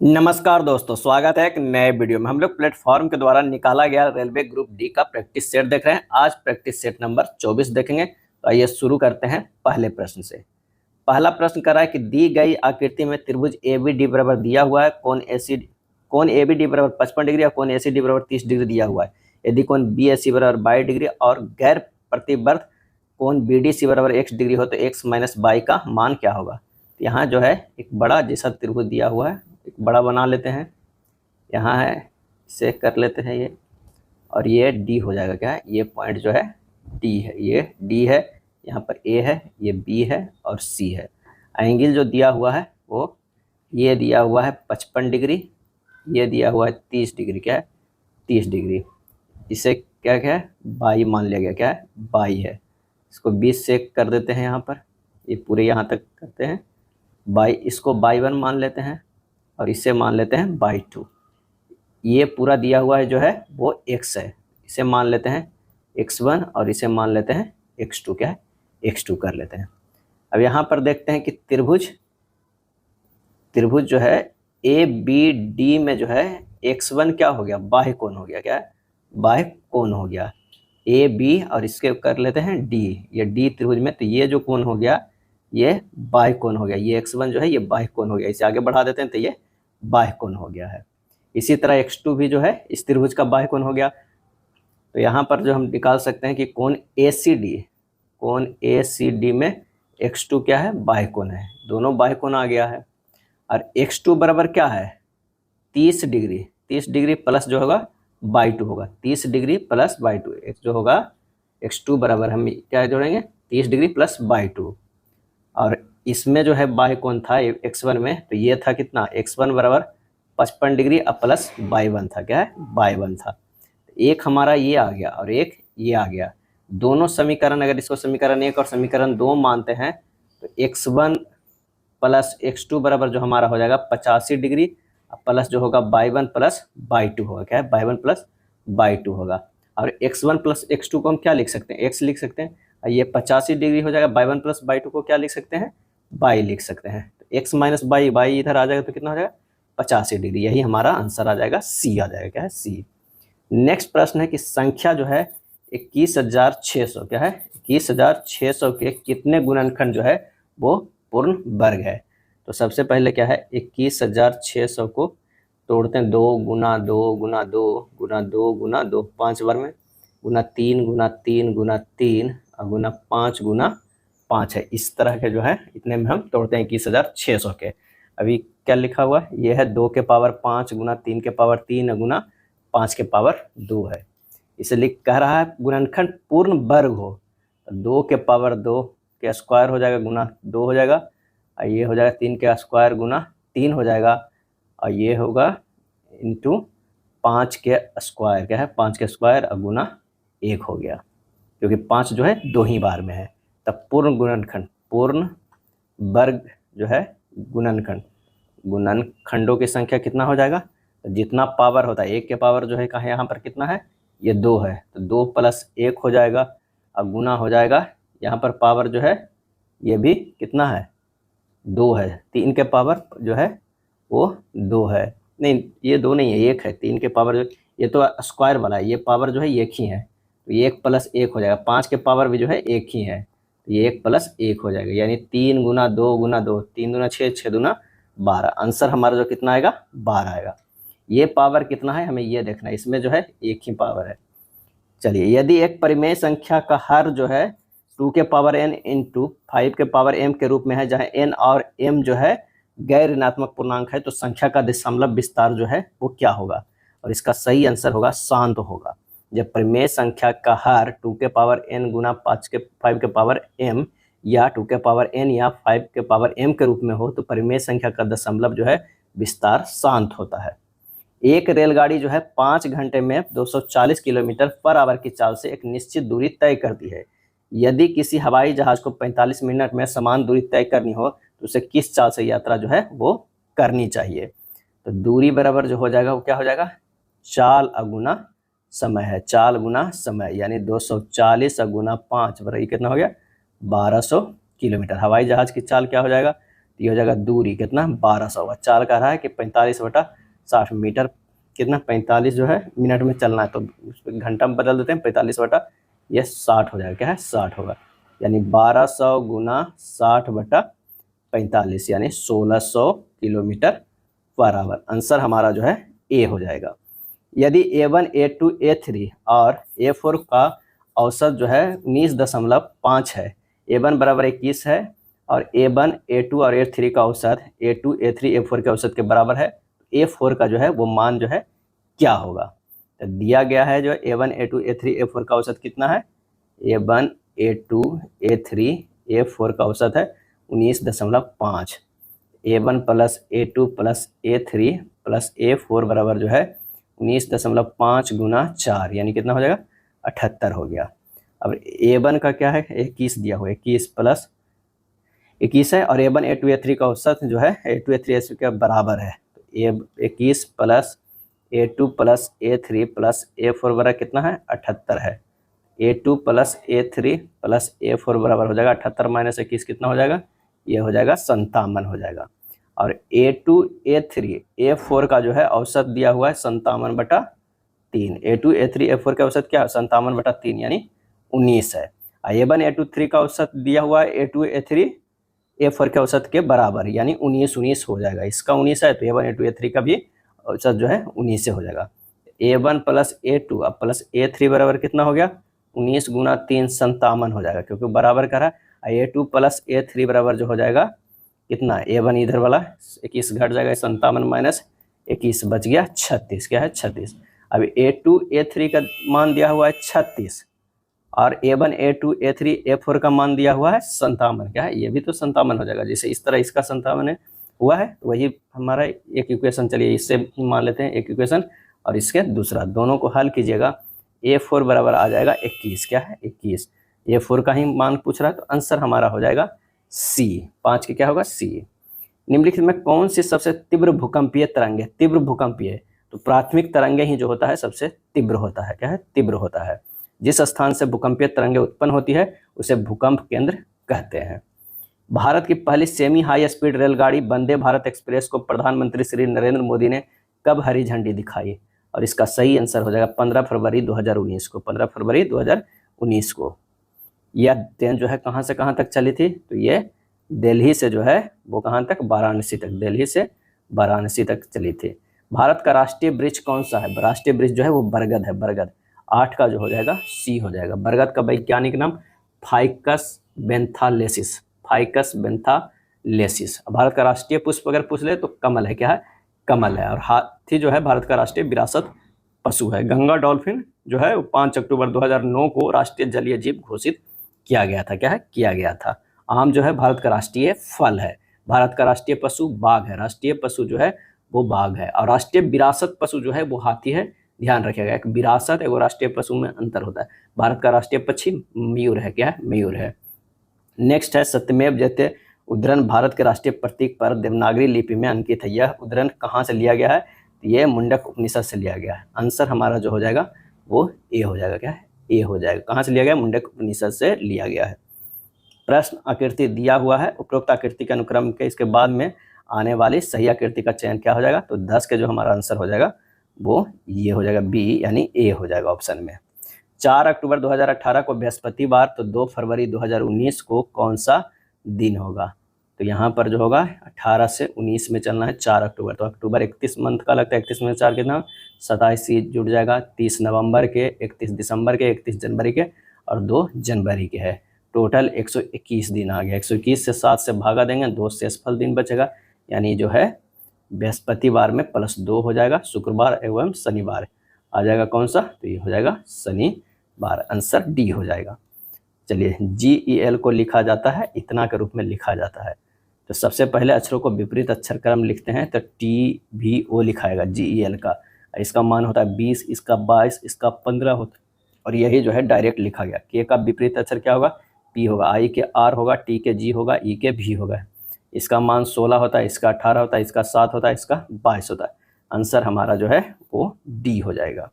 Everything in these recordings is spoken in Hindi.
नमस्कार दोस्तों, स्वागत है एक नए वीडियो में। हम लोग प्लेटफॉर्म के द्वारा निकाला गया रेलवे ग्रुप डी का प्रैक्टिस सेट देख रहे हैं। आज प्रैक्टिस सेट नंबर 24 देखेंगे। तो आइए शुरू करते हैं पहले प्रश्न से। पहला प्रश्न कर रहा है कि दी गई आकृति में त्रिभुज ए बी डी बराबर दिया हुआ है। कोण ए बी डी बराबर 55 डिग्री और कोण ए सी डी बराबर 30 डिग्री दिया हुआ है। यदि कोण बी ए सी बराबर 22 डिग्री और गैर प्रतिवर्त कोण बी डी सी बराबर x डिग्री हो तो x माइनस बाई का मान क्या होगा। तो यहाँ जो है एक बड़ा जैसा त्रिभुज दिया हुआ है, एक बड़ा बना लेते हैं। यहाँ है, इसे कर लेते हैं ये, और ये डी हो जाएगा। क्या है ये पॉइंट जो है डी है, ये डी है, यहाँ पर ए है, ये बी है और सी है। एंगल जो दिया हुआ है वो ये दिया हुआ है 55 डिग्री, ये दिया हुआ है 30 डिग्री। क्या है 30 डिग्री। इसे क्या क्या है बाई मान लिया गया। क्या है बाई है। इसको 20 से कर देते हैं, यहाँ पर ये पूरे यहाँ तक करते हैं बाई। इसको बाई 1 मान लेते हैं और इसे मान लेते हैं बाई 2। ये पूरा दिया हुआ है जो है वो x है, इसे मान लेते हैं x1 और इसे मान लेते हैं x2। क्या है x2 कर लेते हैं। अब यहाँ पर देखते हैं कि त्रिभुज जो है ए बी डी में जो है x1 क्या हो गया, बाह्य कोण हो गया। क्या है बाह्य कोण हो गया ए बी, और इसके कर लेते हैं डी, ये डी त्रिभुज में। तो ये जो कोण हो गया ये बाह्य कोण हो गया। ये x1 जो है ये बाह्य कोण हो गया। इसे आगे बढ़ा देते हैं तो ये बाह्य कोण हो गया है। इसी तरह x2 भी जो है इस त्रिभुज का बाह्य कोण हो गया। तो यहाँ पर जो हम निकाल सकते हैं कि कोण ACD में x2 क्या है बाह्य कोण है। दोनों बाह्य कोण आ गया है। और x2 बराबर क्या है 30 डिग्री। 30 डिग्री प्लस जो होगा बाई 2 होगा। 30 डिग्री प्लस बाई 2 जो होगा x2 बराबर हम क्या जोड़ेंगे 30 डिग्री प्लस बाई 2। और इसमें जो है बाह्य कोण था x1 में, तो ये था कितना x1 बराबर 55 डिग्री अब प्लस बाई 1 था। क्या है बाई 1 था। एक हमारा ये आ गया और एक ये आ गया। दोनों समीकरण अगर इसको समीकरण 1 और समीकरण 2 मानते हैं तो x1 प्लस x2 बराबर जो हमारा हो जाएगा 85 डिग्री प्लस जो होगा बाई 1 प्लस बाई 2 होगा। क्या है बाई 1 प्लस बाई 2 होगा। और x1 प्लस x2 को हम क्या लिख सकते हैं x लिख सकते हैं। ये 85 डिग्री हो जाएगा। बाई 1 प्लस बाई 2 को क्या लिख सकते हैं बाई लिख सकते हैं। तो x माइनस बाई इधर आ जाएगा तो कितना हो जाएगा 85 डिग्री। यही हमारा आंसर आ जाएगा सी आ जाएगा। क्या है सी। नेक्स्ट प्रश्न है कि संख्या जो है 21,600 क्या है 21,600 के कितने गुणनखंड जो है वो पूर्ण वर्ग है। तो सबसे पहले क्या है 21,600 को तोड़ते हैं 2 गुना 2 गुना 2 गुना 2 गुना 2 5 बार में, गुना 3 गुना 3 गुना 3 और गुना 5 गुना 5 है। इस तरह के जो है इतने में हम तोड़ते हैं 21,600 के। अभी क्या लिखा हुआ है ये है 2 के पावर 5 गुना 3 के पावर 3 गुना 5 के पावर 2 है। इसे लिख कह रहा है गुणनखंड पूर्ण वर्ग हो तो 2 के पावर 2 के स्क्वायर हो जाएगा गुना 2 हो जाएगा, और ये हो जाएगा 3 के स्क्वायर गुना 3 हो जाएगा, और ये होगा इंटू 5 के स्क्वायर। क्या है 5 के स्क्वायर और गुना 1 हो गया, क्योंकि 5 जो है 2 ही बार में है। तब पूर्ण गुणनखंड पूर्ण वर्ग जो है गुणनखंडों की संख्या कितना हो जाएगा, तो जितना पावर होता है 1 के पावर जो है कहाँ यहाँ पर कितना है ये 2 है, तो 2 प्लस 1 हो जाएगा। अब गुना हो जाएगा यहाँ पर पावर जो है ये भी कितना है 2 है। 3 के पावर जो है वो 2 है, नहीं ये 2 नहीं है 1 है। 3 के पावर जो ये तो स्क्वायर वाला है, ये पावर जो है 1 ही है, तो 1 प्लस 1 हो जाएगा। 5 के पावर भी जो है 1 ही है, तो ये 1 प्लस 1 हो जाएगा, यानी 3 गुना 2 गुना 2 3 गुना 6 6 गुना 12। आंसर हमारा जो कितना आएगा 12 आएगा। ये पावर कितना है हमें ये देखना है, इसमें जो है 1 ही पावर है। चलिए यदि एक परिमेय संख्या का हर जो है 2 के पावर n इंटू 5 के पावर m के रूप में है, जहाँ n और m जो है गैर ऋणात्मक पूर्णांक है, तो संख्या का दशमलव विस्तार जो है वो क्या होगा। और इसका सही आंसर होगा शांत होगा। जब परिमेय संख्या का हर 2 के पावर n गुना 5 के पावर m या 2 के पावर n या 5 के पावर m के रूप में हो तो परिमेय संख्या का दशमलव जो है विस्तार शांत होता है। एक रेलगाड़ी जो है 5 घंटे में 240 किलोमीटर पर आवर की चाल से एक निश्चित दूरी तय करती है। यदि किसी हवाई जहाज को 45 मिनट में समान दूरी तय करनी हो तो उसे किस चाल से यात्रा जो है वो करनी चाहिए। तो दूरी बराबर जो हो जाएगा वो क्या हो जाएगा चाल अगुना समय है। चाल गुना समय यानी 240 अगुना 5 बराबर कितना हो गया 1200 किलोमीटर। हवाई जहाज की चाल क्या हो जाएगा, ये हो जाएगा दूरी कितना 1200 होगा। चाल कह रहा है कि 45/60 मीटर, कितना 45 जो है मिनट में चलना है, तो घंटा में बदल देते हैं, 45 ये 60 हो जाएगा, क्या है 60 होगा, यानी 1200 गुना 60/45 यानी 1600 किलोमीटर पर आवर। आंसर हमारा जो है ए हो जाएगा। यदि A1, A2, A3 और A4 का औसत जो है 19.5 है, A1 बराबर 21 है और A1, A2 और A3 का औसत A2, A3, A4 के औसत के बराबर है, A4 का जो है वो मान जो है क्या होगा। तो दिया गया है जो A1, A2, A3, A4 का औसत कितना है, A1, A2, A3, A4 का औसत है 19.5। A1 plus A2 plus A3 plus A4 बराबर जो है 19.5 गुना 4 यानी कितना हो जाएगा 78 हो गया। अब A1 का क्या है 21 दिया हुआ, 21 प्लस 21 है, और A1, A2, A3 का औसत जो है A2, A3, A4 के बराबर है, तो 21 plus A2 plus A3 plus A4 बराबर कितना है 78 है। A2 plus A3 plus A4 बराबर हो जाएगा 78 माइनस 21 कितना हो जाएगा, ये हो जाएगा 57 हो जाएगा। और A2, A3, A4 का जो है औसत दिया हुआ है 57/3। A2, A3, A4 का औसत क्या है 57/3 यानी 19 है। A1, A2, A3 का औसत दिया हुआ है A2, A3, A4 के औसत के बराबर यानी 19 हो जाएगा। इसका 19 है तो A1, A2, A3 का भी औसत जो है 19 से हो जाएगा। A1 प्लस A2 अब प्लस A3 बराबर कितना हो गया 19 गुना 3 57 हो जाएगा, क्योंकि बराबर कर रहा है। A2 प्लस A3 बराबर जो हो जाएगा कितना, A1 इधर वाला 21 घट जाएगा, 57 माइनस 21 बच गया 36, क्या है 36। अब A2, A3 का मान दिया हुआ है 36 और A1, A2, A3, A4 का मान दिया हुआ है 57, क्या है ये भी तो 57 हो जाएगा। जैसे इस तरह इसका 57 है हुआ है, तो वही हमारा एक इक्वेशन, चलिए इससे मान लेते हैं एक इक्वेशन और इसके दूसरा, दोनों को हल कीजिएगा। A4 बराबर आ जाएगा 21, क्या है 21, A4 का ही मान पूछ रहा है, तो आंसर हमारा हो जाएगा C, 5 के क्या होगा C। निम्नलिखित में कौन सी सबसे तीव्र भूकंपीय तरंगे, तीव्र भूकंपीय तो प्राथमिक तरंगे ही जो होता है सबसे तीव्र होता है, क्या है तीव्र होता है। जिस स्थान से भूकंपीय तरंगे उत्पन्न होती है उसे भूकंप केंद्र कहते हैं। भारत की पहली सेमी हाई स्पीड रेलगाड़ी वंदे भारत एक्सप्रेस को प्रधानमंत्री श्री नरेंद्र मोदी ने कब हरी झंडी दिखाई, और इसका सही आंसर हो जाएगा 15 फरवरी 2019 को, 15 फरवरी 2019 को। यह ट्रेन जो है कहाँ से कहाँ तक चली थी, तो ये दिल्ली से जो है वो कहाँ तक, वाराणसी तक, दिल्ली से वाराणसी तक चली थी। भारत का राष्ट्रीय वृक्ष कौन सा है, राष्ट्रीय वृक्ष जो है वो बरगद है, बरगद। 8 का जो हो जाएगा C हो जाएगा। बरगद का वैज्ञानिक नाम फाइकस बेंथालेसिस, फाइकस बेंथालेसिस। भारत का राष्ट्रीय पुष्प अगर पूछ ले तो कमल है, क्या है कमल है। और हाथी जो है भारत का राष्ट्रीय विरासत पशु है। गंगा डॉल्फिन जो है 5 अक्टूबर 2009 को राष्ट्रीय जलीय जीव घोषित किया गया था, क्या है किया गया था। आम जो है भारत का राष्ट्रीय फल है। भारत का राष्ट्रीय पशु बाघ है, राष्ट्रीय पशु जो है वो बाघ है। और राष्ट्रीय विरासत पशु जो है वो हाथी है, ध्यान रखिएगा, एक विरासत एवं राष्ट्रीय पशु में अंतर होता है। भारत का राष्ट्रीय पक्षी मयूर है, क्या है मयूर है। नेक्स्ट है सत्यमेव जयते उद्धरण भारत के राष्ट्रीय प्रतीक पर देवनागरी लिपि में अंकित है। यह उद्धरण कहाँ से लिया गया है, ये मुंडक उपनिषद से लिया गया है। आंसर हमारा जो हो जाएगा वो ए हो जाएगा, क्या है ए हो जाएगा। कहाँ से लिया गया, मुंडक उपनिषद से लिया गया है। प्रश्न आकृति दिया हुआ है, उपरोक्त आकृति के अनुक्रम के इसके बाद में आने वाली सही आकृति का चयन क्या हो जाएगा, तो 10 के जो हमारा आंसर हो जाएगा वो ये हो जाएगा बी यानी ए हो जाएगा ऑप्शन में। 4 अक्टूबर 2018 को बृहस्पतिवार, तो 2 फरवरी 2019 को कौन सा दिन होगा, तो यहाँ पर जो होगा 18 से 19 में चलना है 4 अक्टूबर, तो अक्टूबर 31 मंथ का लगता है, 31 में 4 कितना 27 जुड़ जाएगा, 30 नवंबर के, 31 दिसंबर के, 31 जनवरी के और 2 जनवरी के है। टोटल 121 दिन आ गया। 121 से 7 से भागा देंगे, 2 शेषफल दिन बचेगा, यानी जो है बृहस्पतिवार में +2 हो जाएगा, शुक्रवार एवं शनिवार आ जाएगा कौन सा, तो ये हो जाएगा शनिवार। आंसर डी हो जाएगा। चलिए GEL को लिखा जाता है इतना के रूप में लिखा जाता है, तो सबसे पहले अक्षरों को विपरीत अक्षर क्रम लिखते हैं, तो TVO लिखाएगा GEL का। इसका मान होता है 20, इसका 22, इसका 15 होता है, और यही जो है डायरेक्ट लिखा गया। K का विपरीत अक्षर क्या होगा, P होगा, I के R होगा, T के G होगा, E के V होगा। इसका मान 16 होता है, इसका 18 होता है, इसका 7 होता है, इसका 22 होता है। आंसर हमारा जो है वो डी हो जाएगा।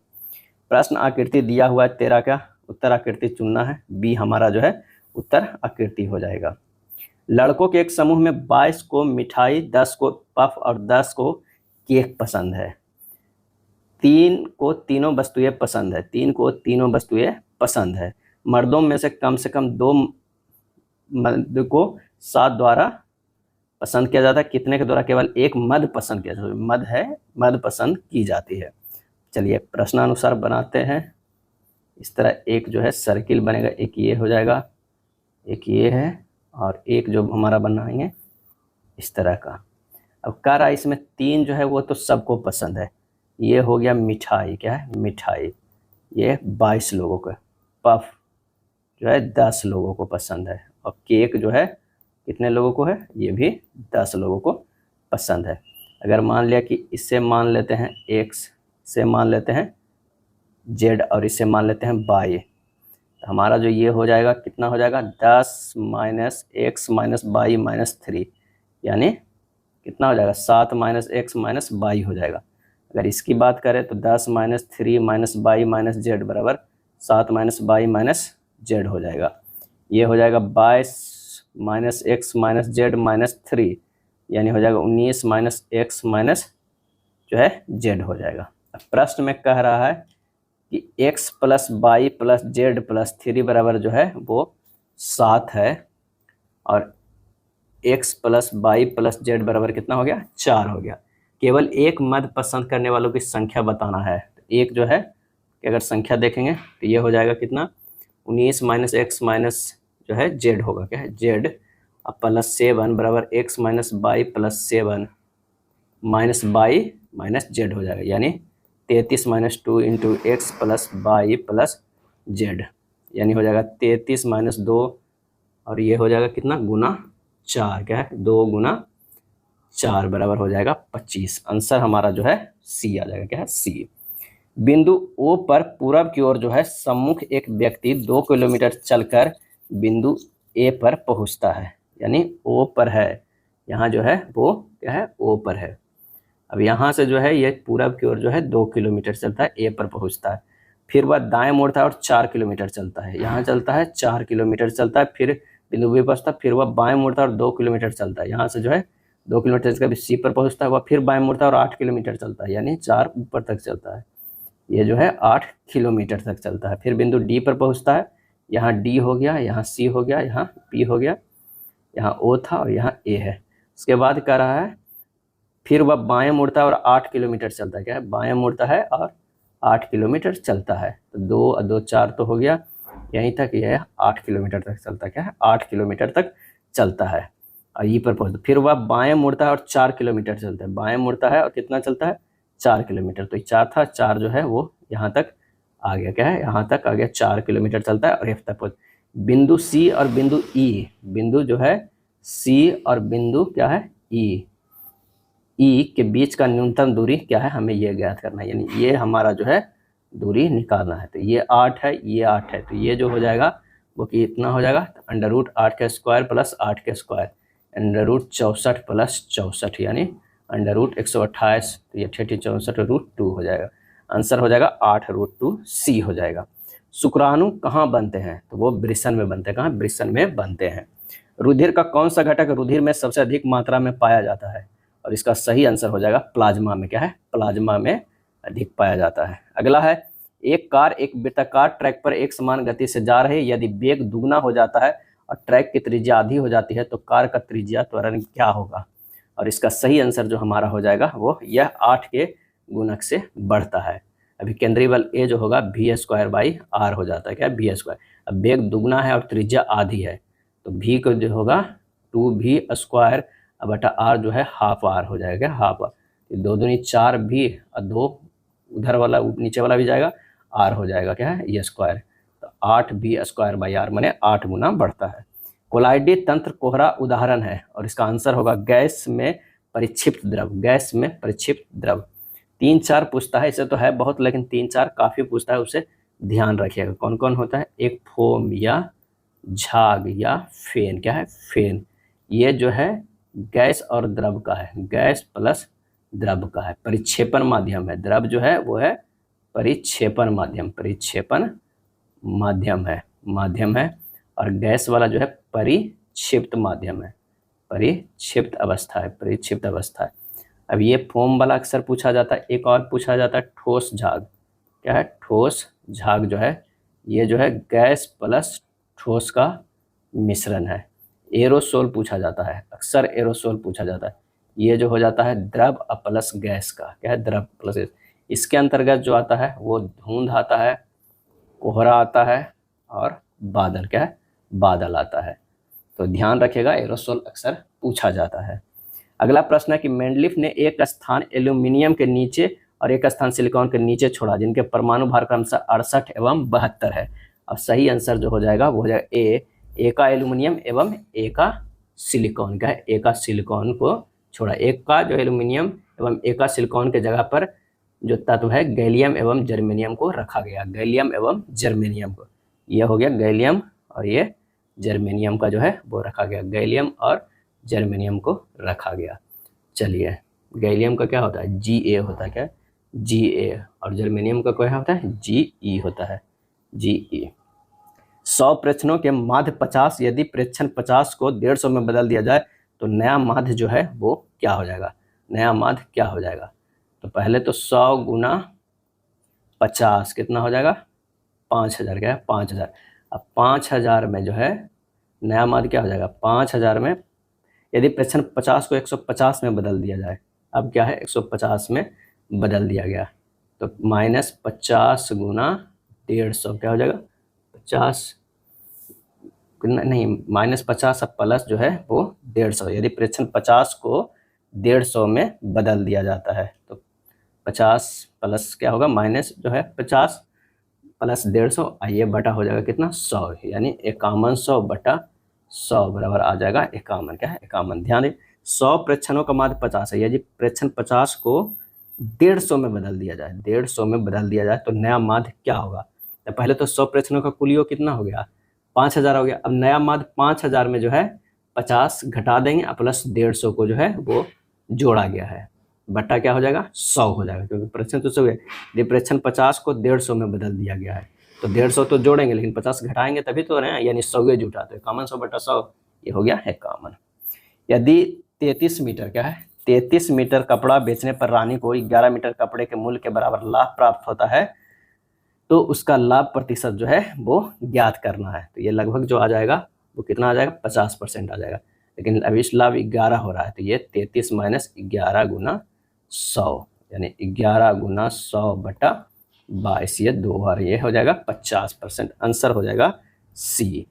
प्रश्न आकृति दिया हुआ है, तेरा क्या उत्तर आकृति चुनना है, बी हमारा जो है उत्तर आकृति हो जाएगा। लड़कों के एक समूह में 22 को मिठाई, 10 को पफ और 10 को केक पसंद है। 3 को तीनों वस्तुएं पसंद है। 3 को तीनों वस्तुएं पसंद है। मर्दों में से कम 2 मर्द को 7 द्वारा पसंद किया जाता है, कितने के द्वारा केवल एक मद पसंद किया जाता है। मद है, मद पसंद की जाती है। चलिए प्रश्नानुसार बनाते हैं। इस तरह एक जो है सर्किल बनेगा, एक ये हो जाएगा, एक ये है और एक जो हमारा बनाएंगे इस तरह का। अब कह रहा है इसमें 3 जो है वो तो सबको पसंद है। ये हो गया मिठाई, क्या है मिठाई, ये 22 लोगों को। पफ जो है 10 लोगों को पसंद है और केक जो है कितने लोगों को है, ये भी 10 लोगों को पसंद है। अगर मान लिया कि इससे मान लेते हैं x, से मान लेते हैं z और इससे मान लेते हैं y, तो हमारा जो ये हो जाएगा कितना हो जाएगा 10 minus x minus y minus 3, यानी कितना हो जाएगा 7 माइनस एक्स माइनस वाई हो जाएगा। अगर इसकी बात करें तो 10 minus 3 minus y minus z बराबर 7 माइनस वाई माइनस जेड हो जाएगा। ये हो जाएगा 22 minus x minus Z minus 3, यानी हो जाएगा 19 माइनस एक्स माइनस जो है जेड हो जाएगा। अब प्रश्न में कह रहा है कि x plus y plus z plus 3 बराबर जो है वो 7 है और x plus y plus z बराबर कितना हो गया 4 हो गया। केवल एक मद पसंद करने वालों की संख्या बताना है। तो एक जो है कि अगर संख्या देखेंगे तो ये हो जाएगा कितना 19 माइनस एक्स माइनस जो है जेड होगा, क्या है जेड, अब प्लस 7 बराबर x minus y plus 7 minus y minus z हो जाएगा, यानी 33 minus 2 into x plus y plus z, यानी हो जाएगा 33 माइनस 2 और ये हो जाएगा कितना गुना 4, क्या है 2 गुना 4 बराबर हो जाएगा 25। आंसर हमारा जो है सी आ जाएगा, क्या है सी। बिंदु ओ पर पूरब की ओर जो है सम्मुख एक व्यक्ति 2 किलोमीटर चलकर बिंदु ए पर पहुंचता है, यानी ओ पर है, यहाँ जो है वो क्या है ओ पर है। अब यहाँ से जो है ये पूरब की ओर जो है 2 किलोमीटर चलता है, ए पर पहुंचता है, फिर वह दाएं मुड़ता है और 4 किलोमीटर चलता है, यहाँ चलता है 4 किलोमीटर चलता है, फिर बिंदु बी पहुंचता है, फिर वह बाएं मुड़ता है और 2 किलोमीटर चलता है, यहाँ से जो है 2 किलोमीटर चलकर सी पर पहुंचता है, वह फिर बाएं मुड़ता है और 8 किलोमीटर चलता है, यानी 4 ऊपर तक चलता है, ये जो है 8 किलोमीटर तक चलता है। फिर बिंदु डी पर पहुंचता है, यहाँ डी हो गया, यहाँ सी हो गया, यहाँ पी हो गया, यहाँ ओ था और यहाँ ए है। उसके बाद कह रहा है फिर वह बाएं मुड़ता है और 8 किलोमीटर चलता है, क्या है बाएं मुड़ता है और 8 किलोमीटर चलता है, तो 2 और 2 4 तो हो गया, यहीं तक यह 8 किलोमीटर तक चलता है, क्या है 8 किलोमीटर तक चलता है और ई पर पहुँचता। फिर वह बाएं मुड़ता है और 4 किलोमीटर चलता है, बाएं मुड़ता है और कितना चलता है 4 किलोमीटर, तो 4 था, 4 जो है वो यहाँ तक आ गया, क्या है यहाँ तक आ गया, 4 किलोमीटर चलता है और एफ तक पहुँच। बिंदु सी और बिंदु ई, बिंदु जो है सी और बिंदु क्या है ई के बीच का न्यूनतम दूरी क्या है, हमें ये ज्ञात करना है, यानी ये हमारा जो है दूरी निकालना है। तो ये 8 है, ये 8 है, तो ये जो हो जाएगा वो कि इतना हो जाएगा √8 का स्क्वायर प्लस 8 का स्क्वायर, √64 प्लस 64, यानी √128, तो ये 64 हो जाएगा। आंसर हो जाएगा 8√2 सी हो जाएगा। शुक्राणु कहाँ बनते हैं, तो वो वृषण में बनते हैं, कहाँ वृषण में बनते हैं। रुधिर का कौन सा घटक रुधिर में सबसे अधिक मात्रा में पाया जाता है, और इसका सही आंसर हो जाएगा प्लाज्मा में, क्या है प्लाज्मा में अधिक पाया जाता है। अगला है एक कार एक वृत्ताकार ट्रैक पर एक समान गति से जा रही है, यदि वेग दुगना हो जाता है और ट्रैक की त्रिज्या आधी हो जाती है तो कार का त्रिज्या त्वरण क्या होगा, और इसका सही आंसर जो हमारा हो जाएगा वो यह 8 के गुणक से बढ़ता है। अभी केंद्रीय बल ए जो होगा v² हो जाता है, क्या v²। अब वेग दुगना है और त्रिज्या आधी है तो v को जो होगा 2v² बटा r जो है हाफ r हो जाएगा, हाफ r, 2 दूनी 4 v और 2 उधर वाला नीचे वाला भी जाएगा, r हो जाएगा क्या है ये स्क्वायर, तो 8v² r माने 8 गुना बढ़ता है। कोलाइडी तंत्र कोहरा उदाहरण है और इसका आंसर होगा गैस में परिक्षिप्त द्रव, गैस में परिक्षिप्त द्रव। 3-4 पूछता है, इसे तो है बहुत लेकिन 3-4 काफ़ी पूछता है, उसे ध्यान रखिएगा। कौन कौन होता है, एक फोम या झाग या फेन, क्या है फेन, ये जो है गैस और द्रव का है, गैस प्लस द्रव का है, परिक्षेपण माध्यम है, द्रव जो है वो है परिक्षेपण माध्यम, परिक्षेपण माध्यम है और गैस वाला जो है परिक्षिप्त माध्यम है। परिक्षिप्त अवस्था है, परिक्षिप्त अवस्था है। अब ये फोम वाला अक्सर पूछा जाता है। एक और पूछा जाता है ठोस झाग। क्या है? ठोस झाग जो है ये जो है गैस प्लस ठोस का मिश्रण है। एरोसोल पूछा जाता है, अक्सर एरोसोल पूछा जाता है। ये जो हो जाता है द्रव प्लस गैस का। क्या है? द्रव प्लस गैस। इसके अंतर्गत जो आता है वो धुंध आता है, कोहरा आता है और बादल। क्या है? बादल आता है। तो ध्यान रखिएगा, एरोसोल अक्सर पूछा जाता है। अगला प्रश्न है कि मेंडलीफ ने एक स्थान एल्यूमिनियम के नीचे और एक स्थान सिलिकॉन के नीचे छोड़ा जिनके परमाणु भार क्रमशः 68 एवं 72 है। और सही आंसर जो हो जाएगा वो हो जाएगा ए का एल्यूमिनियम एवं ए का सिलिकॉन। का है? ए का सिलिकॉन को छोड़ा। एक का जो एल्यूमिनियम एवं ए का सिलिकॉन के जगह पर जो तत्व है गैलियम एवं जर्मेनियम को रखा गया। गैलियम एवं जर्मेनियम को, यह हो गया गैलियम और ये जर्मेनियम का जो है वो रखा गया। गैलियम और जर्मेनियम को रखा गया। चलिए, गैलियम का क्या होता है? Ga होता है। क्या? Ga। और जर्मेनियम का क्या होता है? Ge होता है। Ge। 100 प्रेक्षणों के माध्य 50, यदि प्रेक्षण 50 को 150 में बदल दिया जाए तो नया माध्य जो है वो क्या हो जाएगा? नया माध्य क्या हो जाएगा? तो पहले तो 100 गुना 50 कितना हो जाएगा? 5000। क्या है? 5000। अब 5000 में जो है नया माध्य क्या हो जाएगा? 5000 में यदि प्रेक्षण 50 को 150 में बदल दिया जाए, अब क्या है 150 में बदल दिया गया तो -50 गुना 150 क्या हो जाएगा? 50 नहीं, -50 अब प्लस जो है वो 150। यदि प्रेक्षण 50 को 150 में बदल दिया जाता है तो 50 प्लस क्या होगा? माइनस जो है 50 प्लस 150, आइए बटा हो जाएगा कितना? 100। यानी 5100 बटा 100 बराबर आ जाएगा 51। क्या है? 51। ध्यान दें, 100 प्रेक्षणों का माध्य 50 है। यदि प्रेक्षण 50 को 150 में बदल दिया जाए, 150 में बदल दिया जाए तो नया माध्य क्या होगा? तो पहले तो 100 प्रेक्षणों का कुल योग कितना हो गया? 5000 हो गया। अब नया माध्य 5000 में जो है 50 घटा देंगे और प्लस 150 को जो है वो जोड़ा गया है, बट्टा क्या हो जाएगा? 100 हो जाएगा, क्योंकि प्रेक्षण तो 100 है। यदि प्रेक्षण 50 को 150 में बदल दिया गया है तो 150 तो जोड़ेंगे लेकिन 50 घटाएंगे तभी तो ना, यानी 100 जुटा, तो 5100 बटा 100 ये हो गया 51। यदि 33 मीटर क्या है? 33 मीटर कपड़ा बेचने पर रानी को 11 मीटर कपड़े के मूल्य के बराबर लाभ प्राप्त होता है तो उसका लाभ प्रतिशत जो है वो ज्ञात करना है। तो ये लगभग जो आ जाएगा वो कितना आ जाएगा? 50% आ जाएगा। लेकिन अभी इस लाभ 11 हो रहा है तो ये 33 माइनस 11 गुना 100 यानी 11 गुना 100 बटा 22, ये 2 बार ये हो जाएगा 50%। आंसर हो जाएगा सी।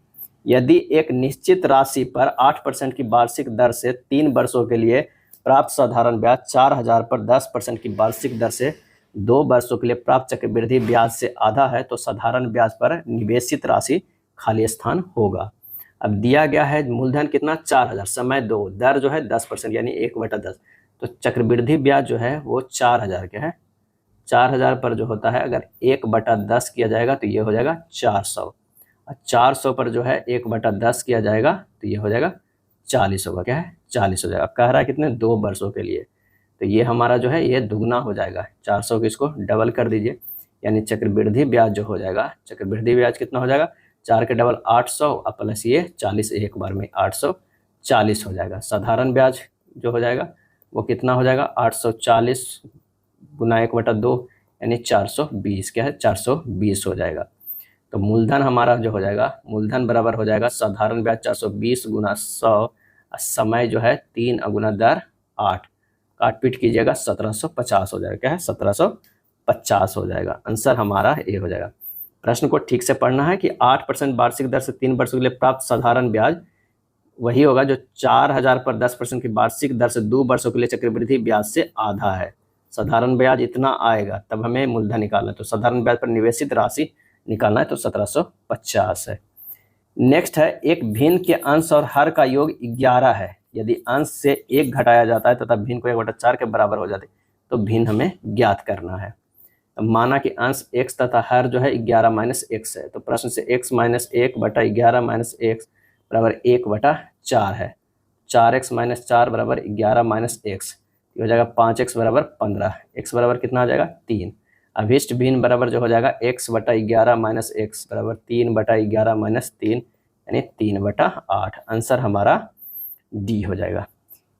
यदि एक निश्चित राशि पर 8% की वार्षिक दर से 3 वर्षों के लिए प्राप्त साधारण ब्याज 4000 पर 10% की वार्षिक दर से 2 वर्षों के लिए प्राप्त चक्रवृद्धि ब्याज से आधा है तो साधारण ब्याज पर निवेशित राशि खाली स्थान होगा। अब दिया गया है मूलधन कितना? 4000, समय 2, दर जो है 10% यानी 1/10, तो चक्रवृद्धि ब्याज जो है वो 4000 के है। 4000 पर जो होता है अगर 1/10 किया जाएगा तो ये हो जाएगा 400, और 400 पर जो है 1/10 किया जाएगा तो ये हो जाएगा 40 होगा। क्या है? 40 हो जाएगा। अब कह रहा है कितने? 2 वर्षों के लिए, तो ये हमारा जो है ये दुगना हो जाएगा। 400 को इसको डबल कर दीजिए, यानी चक्रवृद्धि ब्याज जो हो जाएगा, चक्रवृद्धि ब्याज कितना हो जाएगा? 4 के डबल 800 और प्लस ये 40, एक बार में 840 हो जाएगा। साधारण ब्याज जो हो जाएगा वो कितना हो जाएगा? 840 गुना 1/2 यानी 420। क्या है? 420 हो जाएगा। तो मूलधन हमारा जो हो जाएगा, मूलधन बराबर हो जाएगा साधारण ब्याज 420 गुना 100, समय जो है 3 गुना दर 8, काट पीट कीजिएगा 1750 हो जाएगा। क्या है? 1750 हो जाएगा। आंसर हमारा ए हो जाएगा। प्रश्न को ठीक से पढ़ना है कि 8% वार्षिक दर से 3 वर्षों के लिए प्राप्त साधारण ब्याज वही होगा जो 4000 पर 10% की वार्षिक दर से 2 वर्षों के लिए चक्रवृद्धि ब्याज से आधा है। साधारण ब्याज इतना आएगा तब हमें मूलधन निकालना है, तो साधारण ब्याज पर निवेशित राशि निकालना है तो 1750 है। नेक्स्ट है, एक भिन्न के अंश और हर का योग 11 है। यदि अंश से 1 घटाया जाता है तथा भिन्न को 1/4 के बराबर हो जाती तो भिन्न हमें ज्ञात करना है। माना कि अंश x तथा हर जो है 11 माइनस x है, तो प्रश्न से x माइनस 1 बटा 11 माइनस x बराबर 1/4 है। 4x माइनस 4 बराबर 11 माइनस x, ये हो जाएगा 5x बराबर 15, x बराबर कितना आ जाएगा? 3। अभिष्ट भिन्न बराबर जो हो जाएगा x बटा 11 माइनस x बराबर 3/11 माइनस 3 यानी 3/8। आंसर हमारा डी हो जाएगा।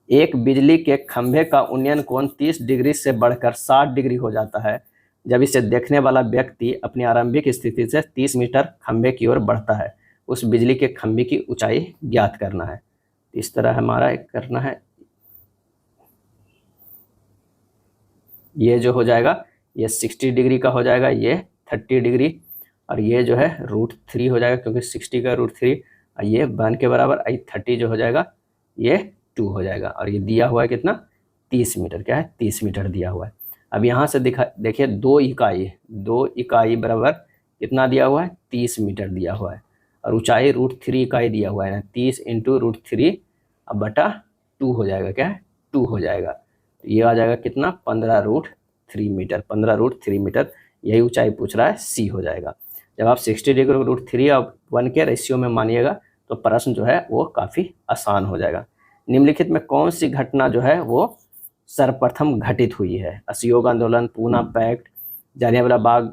एक बिजली के खंभे का उन्नयन कोण 30 डिग्री से बढ़कर 60 डिग्री हो जाता है जब इसे देखने वाला व्यक्ति अपनी आरंभिक स्थिति से 30 मीटर खंभे की ओर बढ़ता है। उस बिजली के खंभे की ऊंचाई ज्ञात करना है। इस तरह हमारा एक करना है, ये जो हो जाएगा ये 60 डिग्री का हो जाएगा, ये 30 डिग्री, और ये जो है √3 हो जाएगा क्योंकि 60 का √3, और ये 1 के बराबर, 30 जो हो जाएगा ये 2 हो जाएगा। और ये दिया हुआ है कितना, 30 मीटर, क्या है 30 मीटर दिया हुआ है। अब यहाँ से देखिए 2 इकाई बराबर कितना दिया हुआ है, 30 मीटर दिया हुआ है, और ऊंचाई √3 इकाई दिया हुआ है ना, 30 × √3 अब बटा 2 हो जाएगा, क्या है 2 हो जाएगा। तो ये आ जाएगा कितना, 15√3 मीटर, 15√3 मीटर, यही ऊंचाई पूछ रहा है, सी हो जाएगा। जब आप 60 डिग्री √3 और 1 के रेशियो में मानिएगा तो प्रश्न जो है वो काफ़ी आसान हो जाएगा। निम्नलिखित में कौन सी घटना जो है वो सर्वप्रथम घटित हुई है? असहयोग आंदोलन, पूना पैक्ट, जालियांवाला बाग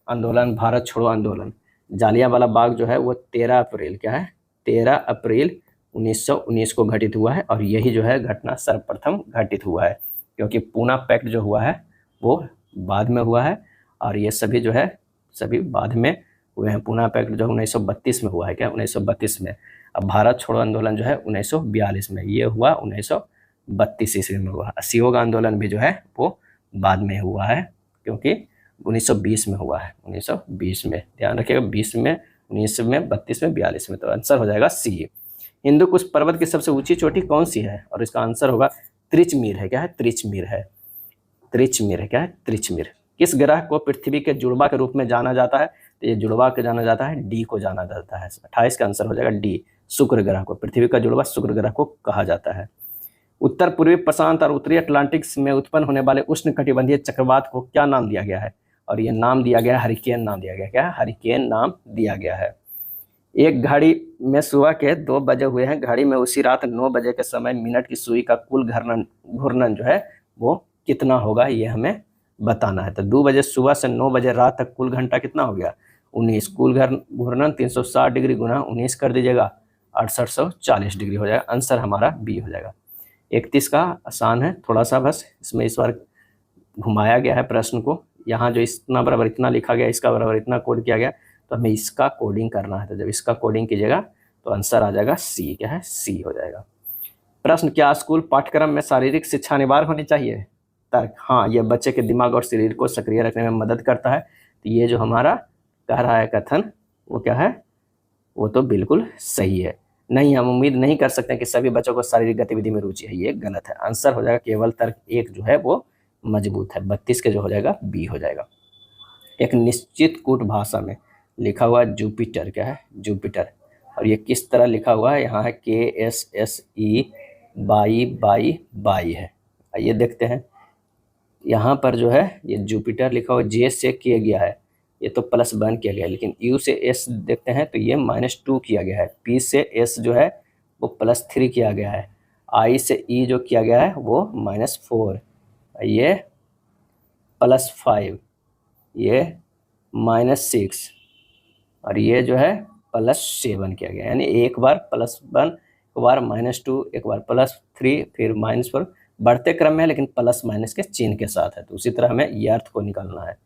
आंदोलन, भारत छोड़ो आंदोलन। जालियांवाला बाग जो है वो 13 अप्रैल, क्या है 13 अप्रैल 1919 को घटित हुआ है, और यही जो है घटना सर्वप्रथम घटित हुआ है, क्योंकि पूना पैक्ट जो हुआ है वो बाद में हुआ है, और ये सभी जो है सभी बाद में हुए हैं। पूना पैक्ट जो 1932 में हुआ है, क्या 1932 में। अब भारत छोड़ो आंदोलन जो है 1942 में, ये हुआ 1932 ईस्वी में हुआ। असहयोग आंदोलन भी जो है वो बाद में हुआ है, क्योंकि 1920 में हुआ है, 1920 में, ध्यान रखिएगा 20 में, 19 में, 32 में, 42 में। तो आंसर हो जाएगा सी। हिंदुकुश पर्वत की सबसे ऊंची चोटी कौन सी है? और इसका आंसर होगा त्रिचमीर है, क्या है त्रिचमीर है, त्रिचमीर है, क्या है त्रिचमीर। किस ग्रह को पृथ्वी के जुड़वा के रूप में जाना जाता है? तो ये जुड़वा के जाना जाता है, डी को जाना जाता है। 28 का आंसर हो जाएगा डी, शुक्र ग्रह को, पृथ्वी का जुड़वा शुक्र ग्रह को कहा जाता है। उत्तर पूर्वी प्रशांत और उत्तरी अटलांटिक में उत्पन्न होने वाले उष्ण कटिबंधीय चक्रवात को क्या नाम दिया गया है? और ये नाम दिया गया हरिकेन, नाम दिया गया, क्या हरिकेन नाम दिया गया है। एक घड़ी में सुबह के 2 बजे हुए हैं, घड़ी में उसी रात 9 बजे के समय मिनट की सुई का कुल घूर्णन जो है वो कितना होगा, ये हमें बताना है। तो 2 बजे सुबह से 9 बजे रात तक कुल घंटा कितना हो गया, 19। कुल घूर्णन 360 डिग्री गुना 19 कर दीजिएगा, 6840 डिग्री हो जाएगा। आंसर हमारा बी हो जाएगा। 31 का आसान है थोड़ा सा, बस इसमें इस बार घुमाया गया है प्रश्न को। यहाँ जो इतना बराबर इतना लिखा गया, इसका बराबर इतना कोड किया गया, तो हमें इसका कोडिंग करना है। तो जब इसका कोडिंग कीजिएगा तो आंसर आ जाएगा सी, क्या है सी हो जाएगा। प्रश्न, क्या स्कूल पाठ्यक्रम में शारीरिक शिक्षा अनिवार्य होनी चाहिए? तर्क, हाँ, यह बच्चे के दिमाग और शरीर को सक्रिय रखने में मदद करता है। तो ये जो हमारा कह रहा है कथन वो क्या है, वो तो बिल्कुल सही है। नहीं, हम उम्मीद नहीं कर सकते कि सभी बच्चों को शारीरिक गतिविधि में रुचि है, ये गलत है। आंसर हो जाएगा केवल तर्क 1 जो है वो मजबूत है। 32 के जो हो जाएगा बी हो जाएगा। एक निश्चित कूट भाषा में लिखा हुआ जुपिटर, क्या है जुपिटर, और ये किस तरह लिखा हुआ है, यहाँ है KSSE बाई है। आइए देखते हैं, यहाँ पर जो है ये जुपिटर लिखा हुआ जे से किया गया है, ये तो +1 किया गया है, लेकिन U से S देखते हैं तो ये -2 किया गया है, P से S जो है वो +3 किया गया है, I से E जो किया गया है वो -4, ये +5, ये -6, और ये जो है +7 किया गया, यानी एक बार +1, एक बार -2, एक बार +3, फिर -4, बढ़ते क्रम में है लेकिन प्लस माइनस के चिन्ह के साथ है। तो उसी तरह हमें ये अर्थ को निकालना है,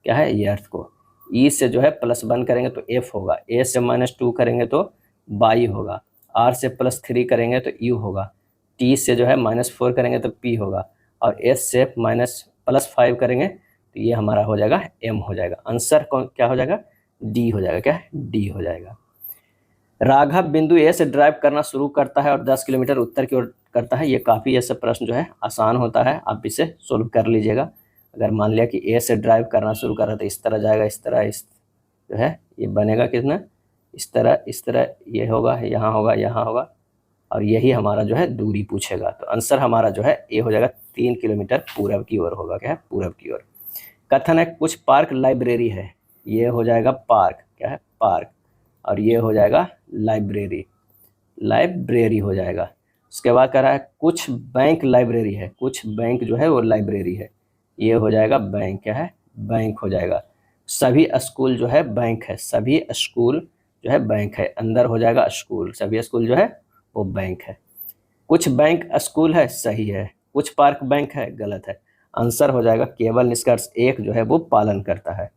क्या है ये अर्थ को। ई से जो है +1 करेंगे तो एफ होगा, ए से -2 करेंगे तो बाई होगा, आर से +3 करेंगे तो यू होगा, टी से जो है -4 करेंगे तो पी होगा, और एस से +5 करेंगे तो ये हमारा हो जाएगा एम हो जाएगा। आंसर कौन क्या हो जाएगा, डी हो जाएगा, क्या डी हो जाएगा। राघव बिंदु ए से ड्राइव करना शुरू करता है और 10 किलोमीटर उत्तर की ओर करता है। ये काफ़ी ऐसा प्रश्न जो है आसान होता है, आप इसे सोल्व कर लीजिएगा। अगर मान लिया कि ए से ड्राइव करना शुरू कर रहा है तो इस तरह जाएगा, इस तरह, इस जो है ये बनेगा कितना, इस तरह ये होगा, यहाँ होगा, यहाँ होगा, और यही हमारा जो है दूरी पूछेगा। तो आंसर हमारा जो है ए हो जाएगा, 3 किलोमीटर पूरब की ओर होगा, क्या है पूरब की ओर। कथन है कुछ पार्क लाइब्रेरी है, ये हो जाएगा पार्क, क्या है पार्क, और ये हो जाएगा लाइब्रेरी, लाइब्रेरी हो जाएगा। उसके बाद कह रहा है कुछ बैंक लाइब्रेरी है, कुछ बैंक जो है वो लाइब्रेरी है, ये हो जाएगा बैंक, क्या है बैंक हो जाएगा। सभी स्कूल जो है बैंक है, सभी स्कूल जो है बैंक है, अंदर हो जाएगा स्कूल, सभी स्कूल जो है वो बैंक है। कुछ बैंक स्कूल है, सही है। कुछ पार्क बैंक है, गलत है। आंसर हो जाएगा केवल निष्कर्ष एक जो है वो पालन करता है।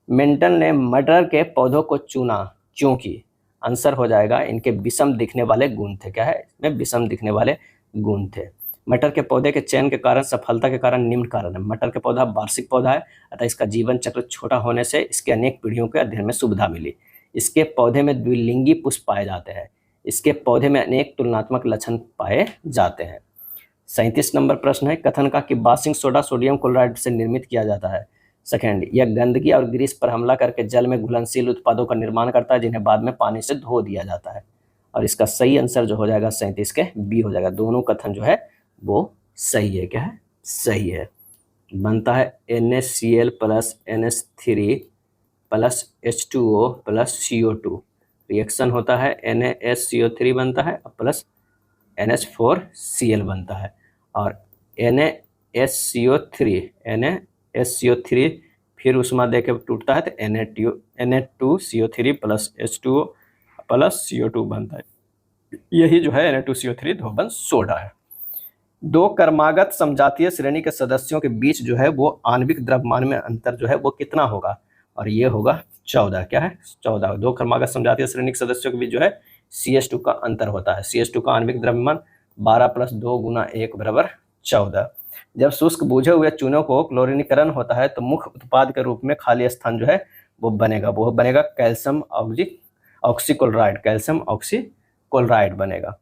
मिल्टन ने मटर के पौधों को चुना क्योंकि, आंसर हो जाएगा इनके विषम दिखने वाले गुण थे। क्या है इसमें? विषम दिखने वाले गुण थे। मटर के पौधे के चयन के कारण, सफलता के कारण निम्न कारण है। मटर के पौधा वार्षिक पौधा है, अतः इसका जीवन चक्र छोटा होने से इसके अनेक पीढ़ियों के अध्ययन में सुविधा मिली। इसके पौधे में द्विलिंगी पुष्प पाए जाते हैं। इसके पौधे में अनेक तुलनात्मक लक्षण पाए जाते हैं। 37 नंबर प्रश्न है, कथन का कि बासिंग सोडा सोडियम क्लोराइड से निर्मित किया जाता है। सेकेंड, यह गंदगी और ग्रीस पर हमला करके जल में घुलनशील उत्पादों का निर्माण करता है जिन्हें बाद में पानी से धो दिया जाता है। और इसका सही आंसर जो हो जाएगा 37 के बी हो जाएगा। दोनों कथन जो है वो सही है। क्या है? सही है। बनता है NaCl plus NH3 plus H2O plus CO2। Reaction होता है NaSCO3 बनता है प्लस NH4Cl बनता है। और NaSCO3 फिर उष्मा दे के टूटता है तो Na2CO3 plus H2O plus CO2 बनता है। यही जो है Na2CO3 धोबन सोडा है। दो कर्मागत समजातीय श्रेणी के सदस्यों के बीच जो है वो आणविक द्रव्यमान में अंतर जो है वो कितना होगा? और ये होगा 14। क्या है? 14। दो कर्मागत समजातीय श्रेणी के सदस्यों के बीच जो है CH2 का अंतर होता है। CH2 का आणविक द्रव्यमान 12 + 2 × 1 = 14। जब शुष्क बुझे हुए चूनों को क्लोरीनीकरण होता है तो मुख्य उत्पाद के रूप में खाली स्थान जो है वो बनेगा कैल्शियम ऑक्सीक्लोराइड। कैल्शियम ऑक्सीक्लोराइड बनेगा।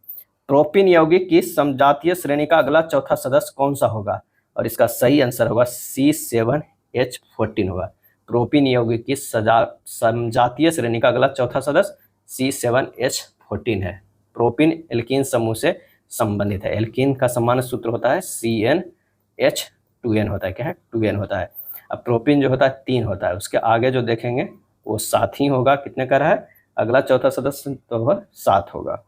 प्रोपीन यौगिक की समजातीय श्रेणी का अगला चौथा सदस्य कौन सा होगा? और इसका सही आंसर होगा C7H14 होगा। प्रोपीन यौगिक की समजातीय श्रेणी का अगला चौथा सदस्य C7H14 है। प्रोपीन एल्कीन समूह से संबंधित है। एल्कीन का सामान्य सूत्र होता है CnH2n होता है। क्या है? 2n होता है। अब प्रोपीन जो होता है 3 होता है, उसके आगे जो देखेंगे वो 7 ही होगा। कितने का रहा है? अगला चौथा सदस्य तो वह 7 होगा।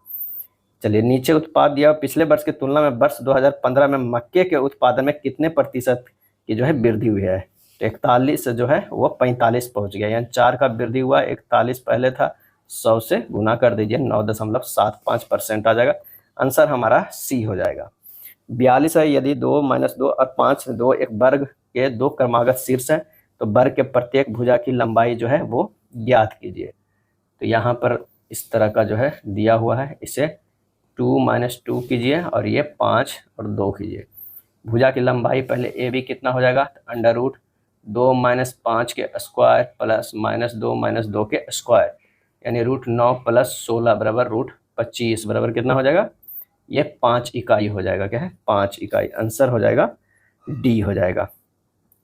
चलिए, नीचे उत्पाद दिया। पिछले वर्ष की तुलना में वर्ष 2015 में मक्के के उत्पादन में कितने प्रतिशत की जो है वृद्धि हुई है? 41 जो है वो 45 पहुंच गया, यानी 4 का वृद्धि हुआ। 41 पहले था, 100 से गुना कर दीजिए, 9.75% आ जाएगा। आंसर हमारा सी हो जाएगा। 42 है, यदि 2 - 2 और 5 2 एक वर्ग के 2 क्रमागत शीर्ष हैं तो वर्ग के प्रत्येक भुजा की लंबाई जो है वो ज्ञात कीजिए। तो यहाँ पर इस तरह का जो है दिया हुआ है, इसे 2 - 2 कीजिए और ये 5 और 2 कीजिए। भुजा की लंबाई पहले ए बी कितना हो जाएगा? √2 - 5 के स्क्वायर प्लस -2 - 2 के स्क्वायर, यानी √9 + 16 = √25 बराबर कितना हो जाएगा? ये 5 इकाई हो जाएगा। क्या है? 5 इकाई। आंसर हो जाएगा डी हो जाएगा।